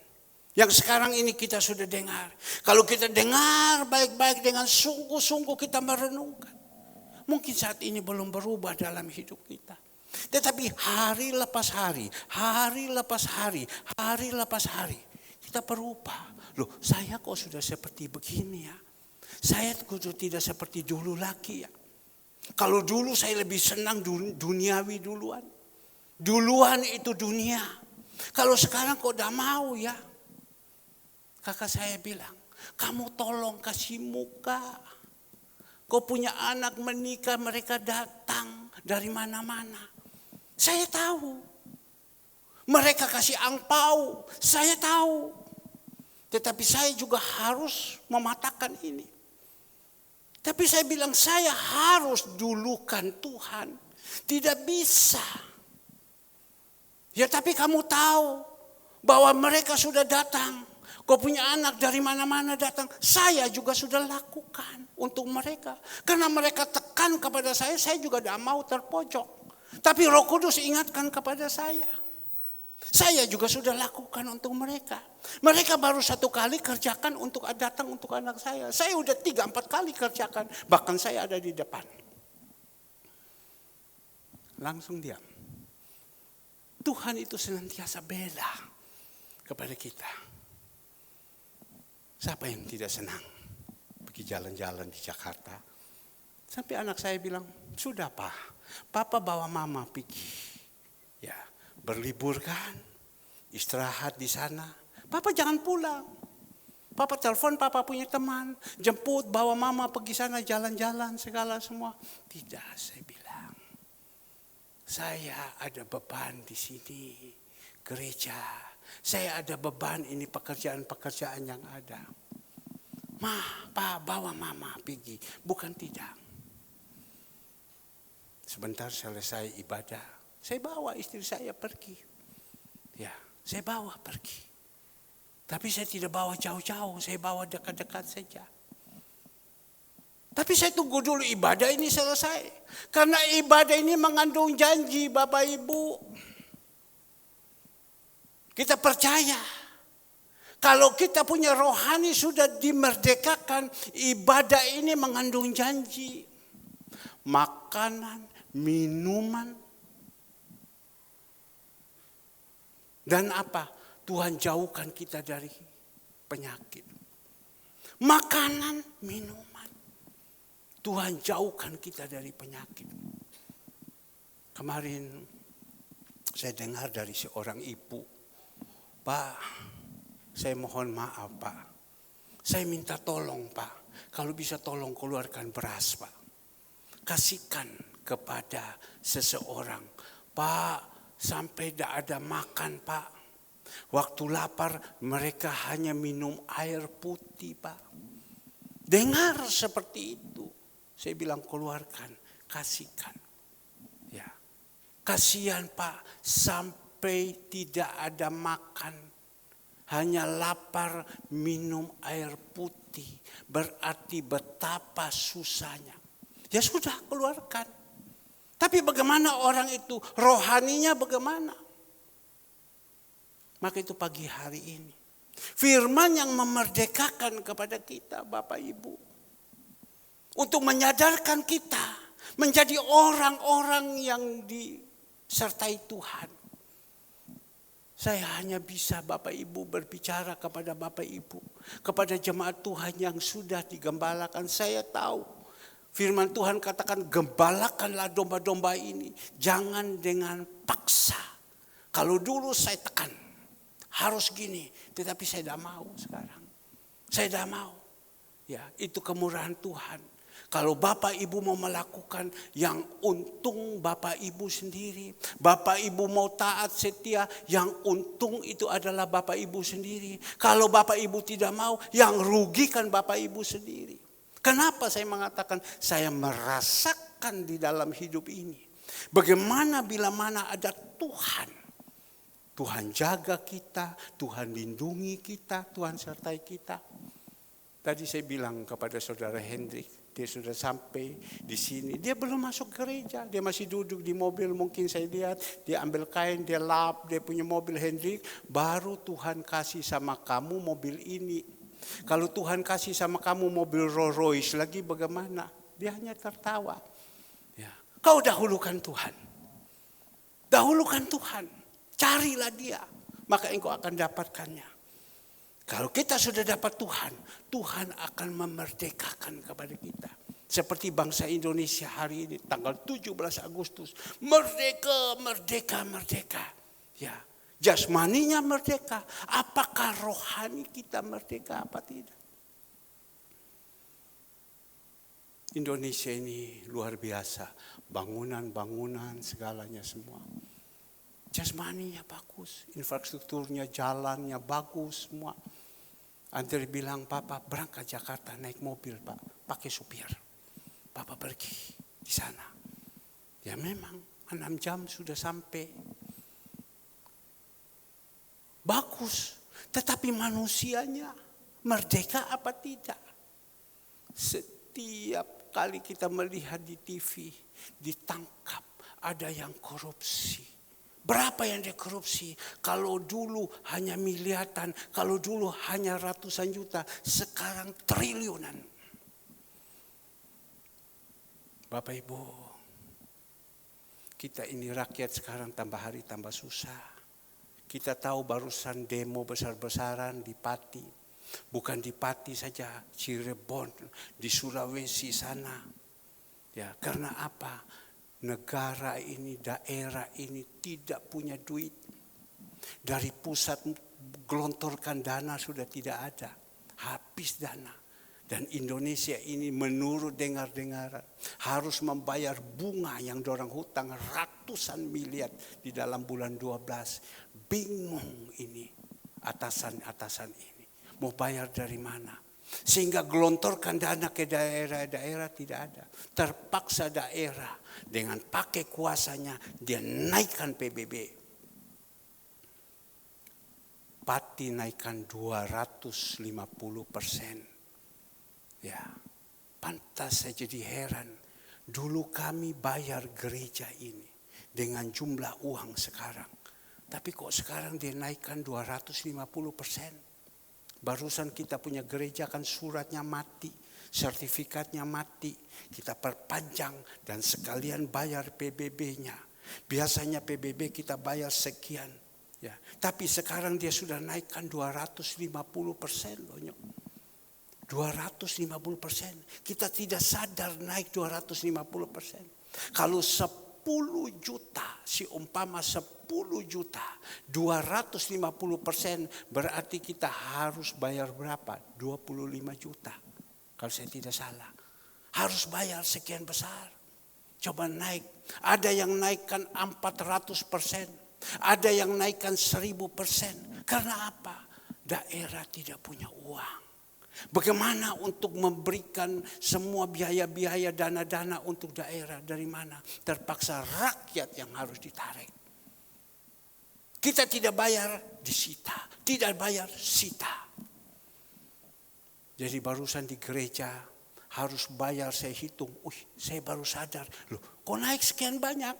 [SPEAKER 1] Yang sekarang ini kita sudah dengar. Kalau kita dengar baik-baik dengan sungguh-sungguh kita merenungkan. Mungkin saat ini belum berubah dalam hidup kita. Tetapi hari lepas hari, hari lepas hari, hari lepas hari, kita berubah. Loh, saya kok sudah seperti begini ya. Saya sudah tidak seperti dulu lagi ya. Kalau dulu saya lebih senang duniawi duluan. Duluan itu dunia. Kalau sekarang kok udah mau ya. Kakak saya bilang, kamu tolong kasih muka. Kau punya anak menikah, mereka datang dari mana-mana. Saya tahu. Mereka kasih angpau, saya tahu. Tetapi saya juga harus mematahkan ini. Tapi saya bilang saya harus dulukan Tuhan. Tidak bisa. Ya tapi kamu tahu bahwa mereka sudah datang. Kau punya anak dari mana-mana datang. Saya juga sudah lakukan untuk mereka. Karena mereka tekan kepada saya juga tidak mau terpojok. Tapi Roh Kudus ingatkan kepada saya. Saya juga sudah lakukan untuk mereka. Mereka baru 1 kali kerjakan untuk datang untuk anak saya. Saya udah 3-4 kali kerjakan. Bahkan saya ada di depan. Langsung diam. Tuhan itu senantiasa bela kepada kita. Siapa yang tidak senang pergi jalan-jalan di Jakarta? Sampai anak saya bilang, sudah Pak, Papa bawa Mama pergi. Ya, berlibur kan, istirahat di sana. Papa jangan pulang. Papa telepon Papa punya teman, jemput, bawa Mama pergi sana jalan-jalan segala semua. Tidak, saya bilang. Saya ada beban di sini, gereja. Saya ada beban ini pekerjaan-pekerjaan yang ada. Pak, bawa Mama pergi. Bukan tidak. Sebentar selesai ibadah, saya bawa istri saya pergi. Ya, saya bawa pergi. Tapi saya tidak bawa jauh-jauh, saya bawa dekat-dekat saja. Tapi saya tunggu dulu ibadah ini selesai. Karena ibadah ini mengandung janji Bapak Ibu. Kita percaya. Kalau kita punya rohani sudah dimerdekakan, ibadah ini mengandung janji. Makanan, minuman. Dan apa? Tuhan jauhkan kita dari penyakit. Makanan, minuman. Tuhan jauhkan kita dari penyakit. Kemarin saya dengar dari seorang ibu, Pak, saya mohon maaf Pak. Saya minta tolong Pak. Kalau bisa tolong keluarkan beras Pak. Kasihkan kepada seseorang. Pak, sampai tidak ada makan Pak. Waktu lapar mereka hanya minum air putih Pak. Dengar seperti itu. Saya bilang keluarkan, kasihkan. Ya. Kasihan Pak, sampai tidak ada makan. Hanya lapar minum air putih. Berarti betapa susahnya. Ya sudah keluarkan. Tapi bagaimana orang itu? Rohaninya bagaimana? Maka itu pagi hari ini. Firman yang memerdekakan kepada kita Bapak Ibu. Untuk menyadarkan kita menjadi orang-orang yang disertai Tuhan. Saya hanya bisa Bapak Ibu berbicara kepada Bapak Ibu. Kepada jemaat Tuhan yang sudah digembalakan. Saya tahu firman Tuhan katakan gembalakanlah domba-domba ini. Jangan dengan paksa. Kalau dulu saya tekan. Harus gini. Tetapi saya tidak mau sekarang. Saya tidak mau. Ya, itu kemurahan Tuhan. Kalau Bapak Ibu mau melakukan yang untung Bapak Ibu sendiri. Bapak Ibu mau taat setia, yang untung itu adalah Bapak Ibu sendiri. Kalau Bapak Ibu tidak mau, yang rugikan Bapak Ibu sendiri. Kenapa saya mengatakan saya merasakan di dalam hidup ini. Bagaimana bila mana ada Tuhan. Tuhan jaga kita, Tuhan lindungi kita, Tuhan sertai kita. Tadi saya bilang kepada saudara Hendrik. Dia sudah sampai di sini. Dia belum masuk gereja. Dia masih duduk di mobil. Mungkin saya lihat. Dia ambil kain. Dia lap. Dia punya mobil Hendrik. Baru Tuhan kasih sama kamu mobil ini. Kalau Tuhan kasih sama kamu mobil Rolls Royce lagi bagaimana? Dia hanya tertawa. Ya. Kau dahulukan Tuhan. Dahulukan Tuhan. Carilah dia. Maka engkau akan dapatkannya. Kalau kita sudah dapat Tuhan, Tuhan akan memerdekakan kepada kita. Seperti bangsa Indonesia hari ini, tanggal 17 Agustus. Merdeka, merdeka, merdeka. Ya, jasmaninya merdeka. Apakah rohani kita merdeka apa tidak? Indonesia ini luar biasa. Bangunan-bangunan segalanya semua. Jasmaninya bagus, infrastrukturnya, jalannya bagus semua. Andre bilang, Papa berangkat Jakarta naik mobil Pak, pakai supir. Papa pergi di sana. Ya memang 6 jam sudah sampai. Bagus, tetapi manusianya merdeka apa tidak? Setiap kali kita melihat di TV, ditangkap, ada yang korupsi. Berapa yang dia korupsi? Kalau dulu hanya miliaran, kalau dulu hanya ratusan juta, sekarang triliunan. Bapak Ibu, kita ini rakyat sekarang tambah hari tambah susah. Kita tahu barusan demo besar-besaran di Pati. Bukan di Pati saja, Cirebon, di Sulawesi sana. Ya, karena apa? Negara ini, daerah ini tidak punya duit. Dari pusat gelontorkan dana sudah tidak ada. Habis dana. Dan Indonesia ini menurut dengar-dengar harus membayar bunga yang dorang hutang ratusan miliar di dalam bulan 12. Bingung ini atasan-atasan ini. Mau bayar dari mana? Sehingga gelontorkan dana ke daerah-daerah tidak ada. Terpaksa daerah dengan pakai kuasanya dia naikkan PBB. Pati naikkan 250%. Ya, pantas saya jadi heran. Dulu kami bayar gereja ini dengan jumlah uang sekarang. Tapi kok sekarang dia naikkan 250%. Barusan kita punya gereja kan suratnya mati, sertifikatnya mati. Kita perpanjang dan sekalian bayar PBB-nya. Biasanya PBB kita bayar sekian. Ya, tapi sekarang dia sudah naikkan 250% loh. 250%. Kita tidak sadar naik 250%. Kalau 10 juta, si umpama 10 juta, 250% berarti kita harus bayar berapa? 25 juta. Kalau saya tidak salah. Harus bayar sekian besar. Coba naik. Ada yang naikkan 400%. Ada yang naikkan 1000%. Karena apa? Daerah tidak punya uang. Bagaimana untuk memberikan semua biaya-biaya dana-dana untuk daerah dari mana? Terpaksa rakyat yang harus ditarik. Kita tidak bayar disita, tidak bayar sita. Jadi barusan di gereja harus bayar, saya hitung. Saya baru sadar, loh kok naik sekian banyak?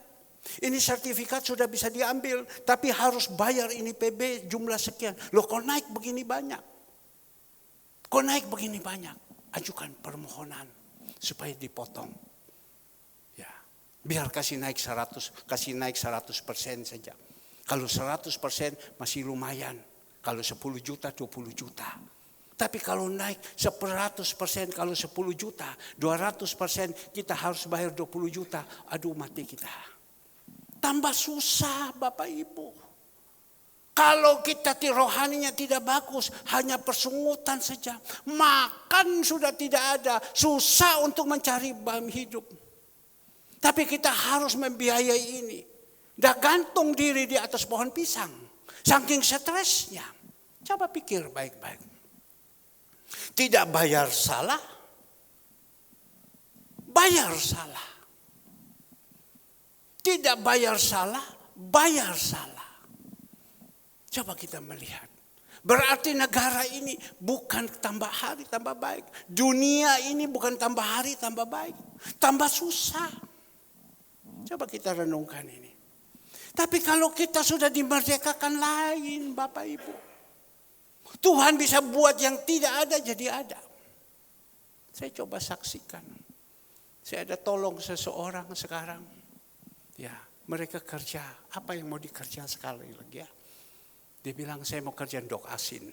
[SPEAKER 1] Ini sertifikat sudah bisa diambil, tapi harus bayar ini PB jumlah sekian. Loh kok naik begini banyak? Kok naik begini banyak? Ajukan permohonan supaya dipotong. Ya, biar kasih naik 100% saja. Kalau 100% masih lumayan. Kalau 10 juta, 20 juta. Tapi kalau naik 100%, kalau 10 juta, 200% kita harus bayar 20 juta. Aduh mati kita. Tambah susah Bapak Ibu. Kalau kita rohaninya tidak bagus, hanya persungutan saja. Makan sudah tidak ada, susah untuk mencari bahan hidup. Tapi kita harus membiayai ini. Dah gantung diri di atas pohon pisang. Saking stresnya. Coba pikir baik-baik. Tidak bayar salah. Bayar salah. Tidak bayar salah, bayar salah. Coba kita melihat. Berarti negara ini bukan tambah hari tambah baik. Dunia ini bukan tambah hari tambah baik. Tambah susah. Coba kita renungkan ini. Tapi kalau kita sudah dimerdekakan lain Bapak Ibu. Tuhan bisa buat yang tidak ada jadi ada. Saya coba saksikan. Saya ada tolong seseorang sekarang. Ya, mereka kerja. Apa yang mau dikerja sekali lagi ya? Dia bilang saya mau kerja dok asin.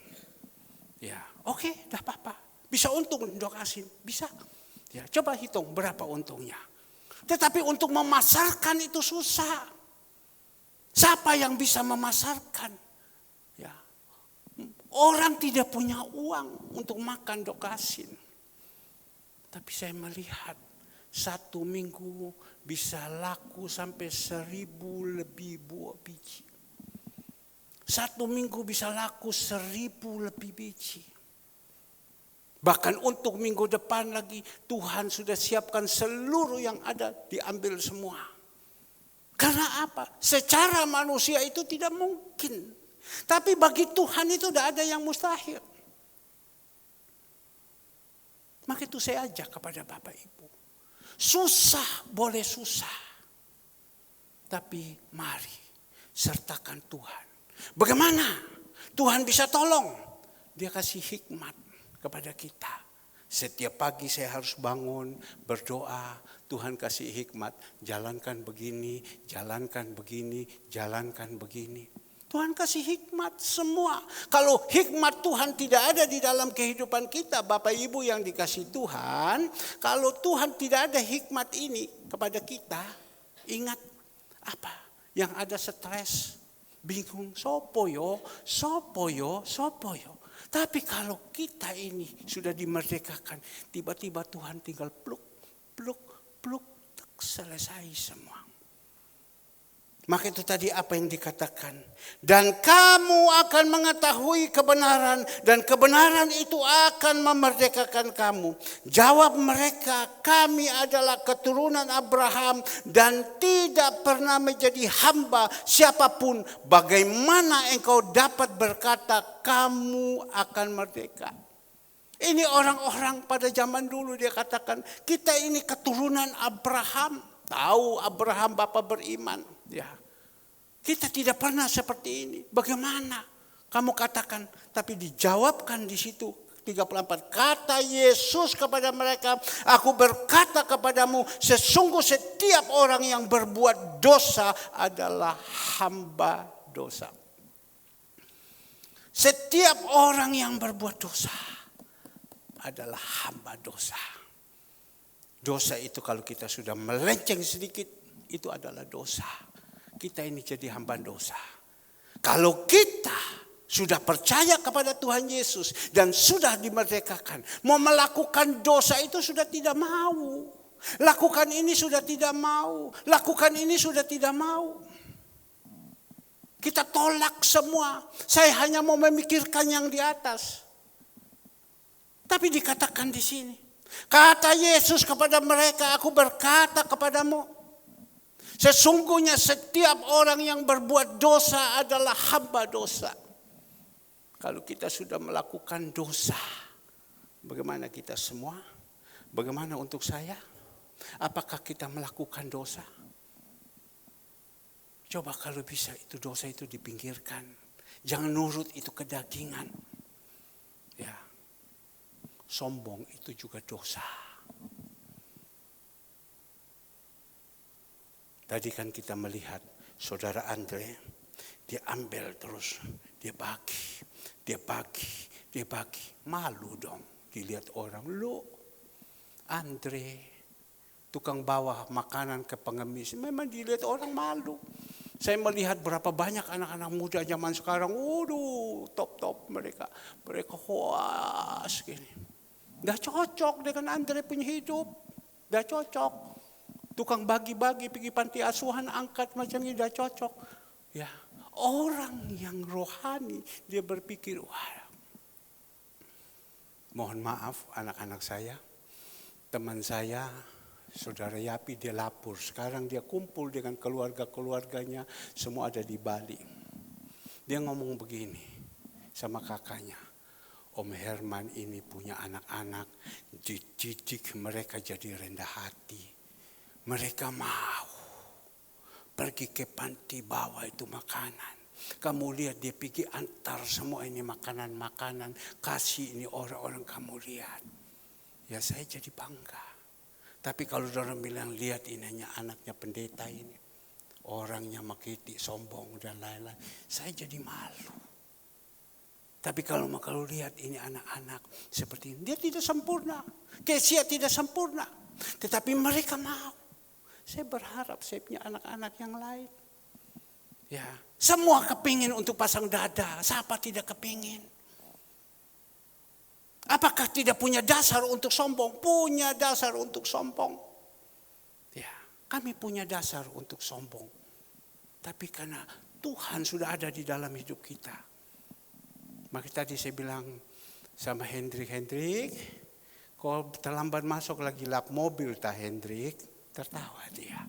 [SPEAKER 1] Ya, oke, dah apa-apa. Bisa untung dok asin, bisa. Ya, coba hitung berapa untungnya. Tetapi untuk memasarkan itu susah. Siapa yang bisa memasarkan? Ya, orang tidak punya uang untuk makan dok asin. Tapi saya melihat 1 minggu bisa laku sampai 1000 lebih buah biji. 1 minggu bisa laku 1000 lebih biji. Bahkan untuk minggu depan lagi Tuhan sudah siapkan seluruh yang ada diambil semua. Karena apa? Secara manusia itu tidak mungkin. Tapi bagi Tuhan itu tidak ada yang mustahil. Maka itu saya ajak kepada Bapak Ibu. Susah boleh susah. Tapi mari sertakan Tuhan. Bagaimana Tuhan bisa tolong? Dia kasih hikmat kepada kita. Setiap pagi saya harus bangun, berdoa, Tuhan kasih hikmat, jalankan begini, jalankan begini, jalankan begini. Tuhan kasih hikmat semua. Kalau hikmat Tuhan tidak ada di dalam kehidupan kita, Bapak Ibu yang dikasih Tuhan, kalau Tuhan tidak ada hikmat ini kepada kita, ingat apa? Yang ada stres, bingung, sopoyo. Tapi kalau kita ini sudah dimerdekakan, tiba-tiba Tuhan tinggal pluk, selesai semua. Maka itu tadi apa yang dikatakan. Dan kamu akan mengetahui kebenaran, dan kebenaran itu akan memerdekakan kamu. Jawab mereka, kami adalah keturunan Abraham dan tidak pernah menjadi hamba siapapun. Bagaimana engkau dapat berkata kamu akan merdeka? Ini orang-orang pada zaman dulu dia katakan, kita ini keturunan Abraham. Tahu Abraham bapa beriman. Ya, kita tidak pernah seperti ini. Bagaimana kamu katakan? Tapi dijawabkan di situ 34. Kata Yesus kepada mereka, aku berkata kepadamu, sesungguh setiap orang yang berbuat dosa adalah hamba dosa. Setiap orang yang berbuat dosa adalah hamba dosa. Dosa itu kalau kita sudah melenceng sedikit, itu adalah dosa. Kita ini jadi hamba dosa. Kalau kita sudah percaya kepada Tuhan Yesus dan sudah dimerdekakan, mau melakukan dosa itu sudah tidak mau. Lakukan ini sudah tidak mau. Lakukan ini sudah tidak mau. Kita tolak semua. Saya hanya mau memikirkan yang di atas. Tapi dikatakan di sini, kata Yesus kepada mereka, aku berkata kepadamu, sesungguhnya setiap orang yang berbuat dosa adalah hamba dosa. Kalau kita sudah melakukan dosa, bagaimana kita semua? Bagaimana untuk saya? Apakah kita melakukan dosa? Coba kalau bisa itu dosa itu dipinggirkan. Jangan nurut itu kedagingan. Ya. Sombong itu juga dosa. Tadi kan kita melihat saudara Andre, dia ambil terus, dia bagi. Malu dong dilihat orang. Lu Andre, tukang bawa makanan ke pengemis, memang dilihat orang malu. Saya melihat berapa banyak anak-anak muda zaman sekarang, top mereka. Mereka hoas gini. Gak cocok dengan Andre punya hidup. Gak cocok. Tukang bagi-bagi pergi panti asuhan angkat macam ini gak cocok. Ya, orang yang rohani dia berpikir, wah, mohon maaf anak-anak saya, teman saya, saudara Yapi dia lapor. Sekarang dia kumpul dengan keluarga-keluarganya, semua ada di Bali. Dia ngomong begini sama kakaknya. Om Herman ini punya anak-anak, dididik mereka jadi rendah hati. Mereka mau pergi ke panti bawa itu makanan. Kamu lihat dia pergi antar semua ini makanan-makanan. Kasih ini orang-orang kamu lihat. Ya saya jadi bangga. Tapi kalau orang bilang lihat ini hanya anaknya pendeta ini. Orangnya makiti, sombong dan lain-lain. Saya jadi malu. Tapi kalau lihat ini anak-anak seperti ini, dia tidak sempurna. Kesia tidak sempurna. Tetapi mereka mau. Saya berharap saya punya anak-anak yang lain. Ya, semua kepingin untuk pasang dada. Siapa tidak kepingin? Apakah tidak punya dasar untuk sombong? Punya dasar untuk sombong. Ya, kami punya dasar untuk sombong. Tapi karena Tuhan sudah ada di dalam hidup kita. Maka tadi saya bilang sama Hendrik, kalau terlambat masuk lagi lap mobil Hendrik, tertawa dia.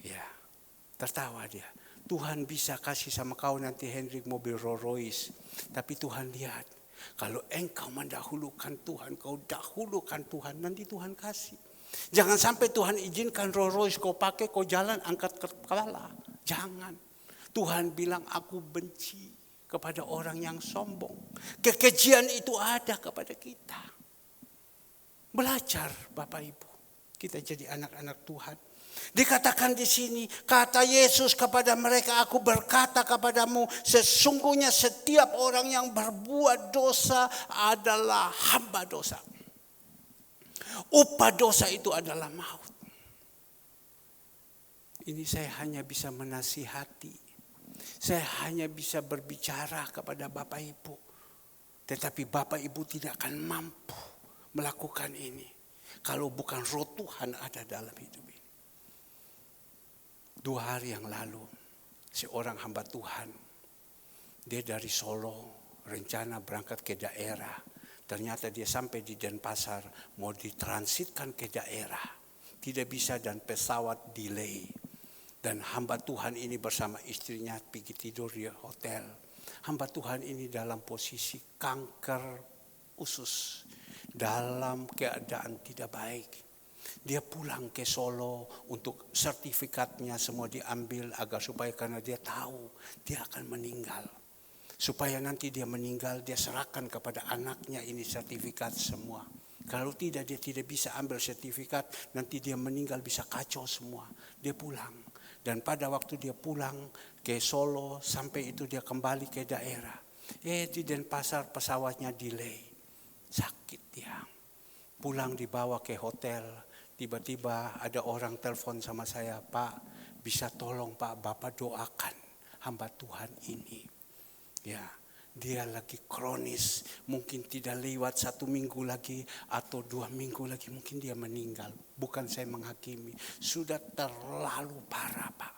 [SPEAKER 1] Ya, tertawa dia. Tuhan bisa kasih sama kau nanti Hendrik mobil Rolls Royce. Tapi Tuhan lihat, kalau engkau mendahulukan Tuhan, kau dahulukan Tuhan, nanti Tuhan kasih. Jangan sampai Tuhan izinkan Rolls Royce kau pakai, kau jalan angkat kepala. Jangan. Tuhan bilang aku benci kepada orang yang sombong. Kekejian itu ada kepada kita. Belajar Bapak Ibu, kita jadi anak-anak Tuhan. Dikatakan di sini, kata Yesus kepada mereka, aku berkata kepadamu, sesungguhnya setiap orang yang berbuat dosa adalah hamba dosa. Upah dosa itu adalah maut. Ini saya hanya bisa menasihati. Saya hanya bisa berbicara kepada Bapak Ibu. Tetapi Bapak Ibu tidak akan mampu melakukan ini kalau bukan Roh Tuhan ada dalam hidup ini. 2 hari yang lalu, seorang hamba Tuhan, dia dari Solo, rencana berangkat ke daerah. Ternyata dia sampai di Denpasar, mau ditransitkan ke daerah. Tidak bisa dan pesawat delay. Dan hamba Tuhan ini bersama istrinya pergi tidur di hotel. Hamba Tuhan ini dalam posisi kanker usus, dalam keadaan tidak baik. Dia pulang ke Solo untuk sertifikatnya semua diambil agar supaya karena dia tahu dia akan meninggal. Supaya nanti dia meninggal dia serahkan kepada anaknya ini sertifikat semua. Kalau tidak dia tidak bisa ambil sertifikat, nanti dia meninggal bisa kacau semua. Dia pulang. Dan pada waktu dia pulang ke Solo sampai itu dia kembali ke daerah. Di Denpasar pesawatnya delay. Sakit dia. Pulang dibawa ke hotel. Tiba-tiba ada orang telepon sama saya, Pak, bisa tolong Pak, Bapak doakan hamba Tuhan ini. Ya, dia lagi kronis, mungkin tidak lewat 1 minggu lagi atau 2 minggu lagi mungkin dia meninggal. Bukan saya menghakimi, sudah terlalu parah Pak.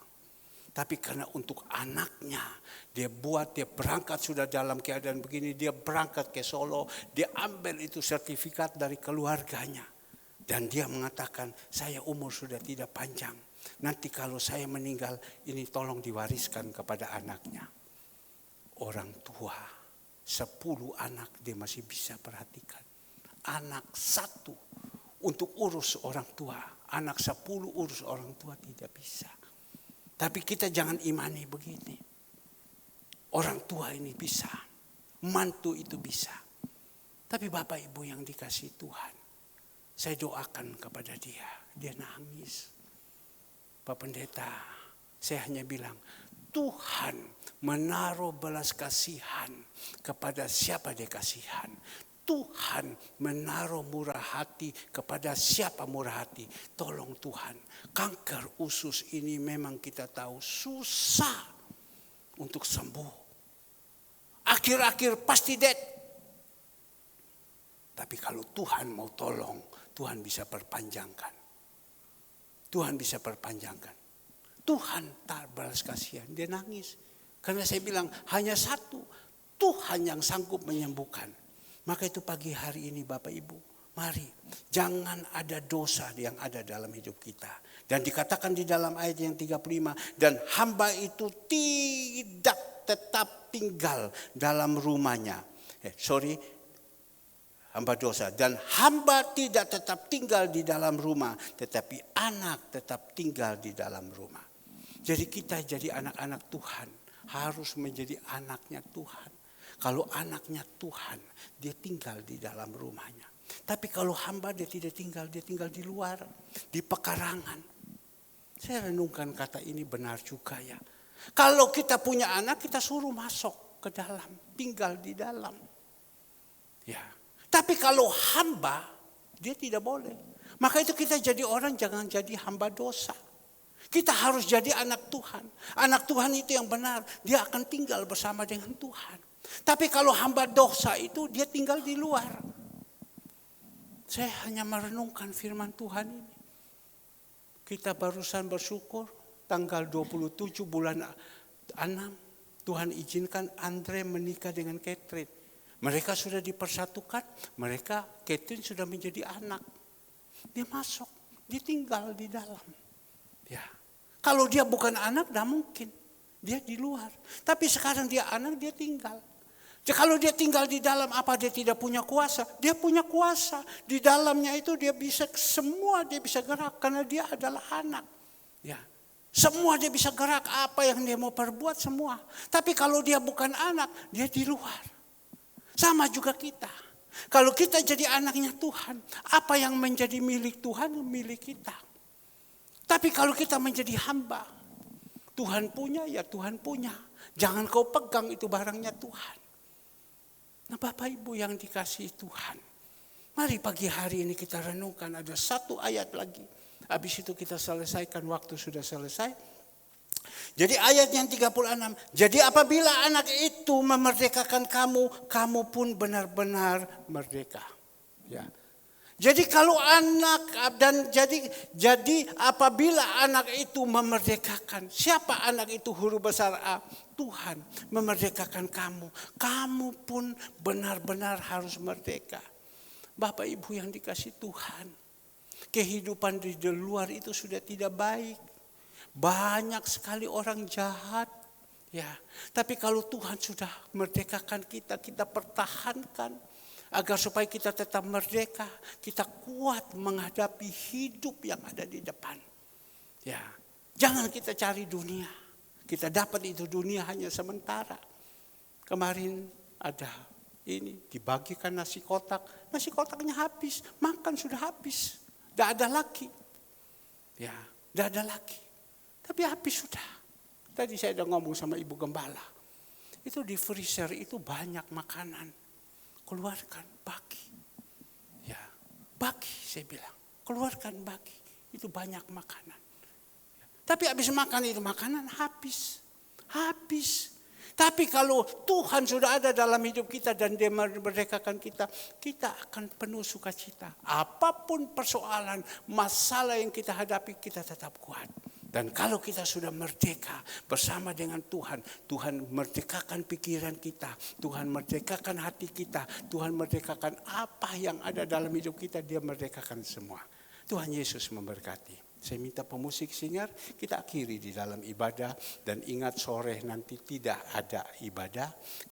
[SPEAKER 1] Tapi karena untuk anaknya, dia berangkat sudah dalam keadaan begini, dia berangkat ke Solo, dia ambil itu sertifikat dari keluarganya. Dan dia mengatakan, saya umur sudah tidak panjang. Nanti kalau saya meninggal, ini tolong diwariskan kepada anaknya. Orang tua, 10 anak dia masih bisa perhatikan. Anak 1 untuk urus orang tua. Anak 10 urus orang tua tidak bisa. Tapi kita jangan imani begini. Orang tua ini bisa. Mantu itu bisa. Tapi Bapak Ibu yang dikasihi Tuhan. Saya doakan kepada dia. Dia nangis. Pak Pendeta, saya hanya bilang, Tuhan menaruh belas kasihan kepada siapa dia kasihan. Tuhan menaruh murah hati kepada siapa murah hati. Tolong Tuhan, kanker usus ini memang kita tahu susah untuk sembuh. Akhir-akhir pasti dead. Tapi kalau Tuhan mau tolong, Tuhan bisa perpanjangkan. Tuhan bisa perpanjangkan. Tuhan tak balas kasihan. Dia nangis. Karena saya bilang hanya satu. Tuhan yang sanggup menyembuhkan. Maka itu pagi hari ini Bapak Ibu. Mari. Jangan ada dosa yang ada dalam hidup kita. Dan dikatakan di dalam ayat yang 35. Dan hamba itu tidak tetap tinggal dalam rumahnya. Hamba dosa. Dan hamba tidak tetap tinggal di dalam rumah. Tetapi anak tetap tinggal di dalam rumah. Jadi kita jadi anak-anak Tuhan. Harus menjadi anaknya Tuhan. Kalau anaknya Tuhan, dia tinggal di dalam rumahnya. Tapi kalau hamba dia tidak tinggal, dia tinggal di luar. Di pekarangan. Saya renungkan kata ini benar juga ya. Kalau kita punya anak, kita suruh masuk ke dalam. Tinggal di dalam. Ya. Tapi kalau hamba, dia tidak boleh. Maka itu kita jadi orang jangan jadi hamba dosa. Kita harus jadi anak Tuhan. Anak Tuhan itu yang benar. Dia akan tinggal bersama dengan Tuhan. Tapi kalau hamba dosa itu dia tinggal di luar. Saya hanya merenungkan firman Tuhan ini. Kita barusan bersyukur tanggal 27 bulan 6. Tuhan izinkan Andre menikah dengan Catherine. Mereka sudah dipersatukan, Catherine sudah menjadi anak. Dia masuk, dia tinggal di dalam. Ya. Kalau dia bukan anak, tidak mungkin. Dia di luar. Tapi sekarang dia anak, dia tinggal. Kalau dia tinggal di dalam, apa dia tidak punya kuasa? Dia punya kuasa. Di dalamnya itu dia bisa semua, dia bisa gerak. Karena dia adalah anak. Ya. Semua dia bisa gerak, apa yang dia mau perbuat semua. Tapi kalau dia bukan anak, dia di luar. Sama juga kita. Kalau kita jadi anaknya Tuhan, apa yang menjadi milik Tuhan, milik kita. Tapi kalau kita menjadi hamba, Tuhan punya, ya Tuhan punya. Jangan kau pegang itu barangnya Tuhan. Nah Bapak Ibu yang dikasihi Tuhan, mari pagi hari ini kita renungkan, ada satu ayat lagi. Habis itu kita selesaikan, waktu sudah selesai. Jadi ayat yang 36. Jadi apabila anak itu memerdekakan kamu, kamu pun benar-benar merdeka. Ya. Jadi kalau anak dan jadi apabila anak itu memerdekakan, siapa anak itu huruf besar A? Tuhan memerdekakan kamu. Kamu pun benar-benar harus merdeka. Bapak Ibu yang dikasih Tuhan, kehidupan di luar itu sudah tidak baik. Banyak sekali orang jahat. Ya, tapi kalau Tuhan sudah merdekakan kita, kita pertahankan agar supaya kita tetap merdeka, kita kuat menghadapi hidup yang ada di depan. Ya, jangan kita cari dunia. Kita dapat itu dunia hanya sementara. Kemarin ada ini dibagikan nasi kotak, nasi kotaknya habis, makan sudah habis. Tidak ada lagi. Ya, tidak ada lagi. Tapi habis sudah. Tadi saya udah ngomong sama Ibu Gembala. Itu di freezer itu banyak makanan. Keluarkan, bagi. Ya, bagi saya bilang. Keluarkan, bagi. Itu banyak makanan. Ya. Tapi habis makan itu makanan habis. Habis. Tapi kalau Tuhan sudah ada dalam hidup kita dan Dia memerdekakan kita, kita akan penuh sukacita. Apapun persoalan, masalah yang kita hadapi, kita tetap kuat. Dan kalau kita sudah merdeka bersama dengan Tuhan, Tuhan merdekakan pikiran kita, Tuhan merdekakan hati kita, Tuhan merdekakan apa yang ada dalam hidup kita, Dia merdekakan semua. Tuhan Yesus memberkati. Saya minta pemusik singer, kita akhiri di dalam ibadah dan ingat sore nanti tidak ada ibadah.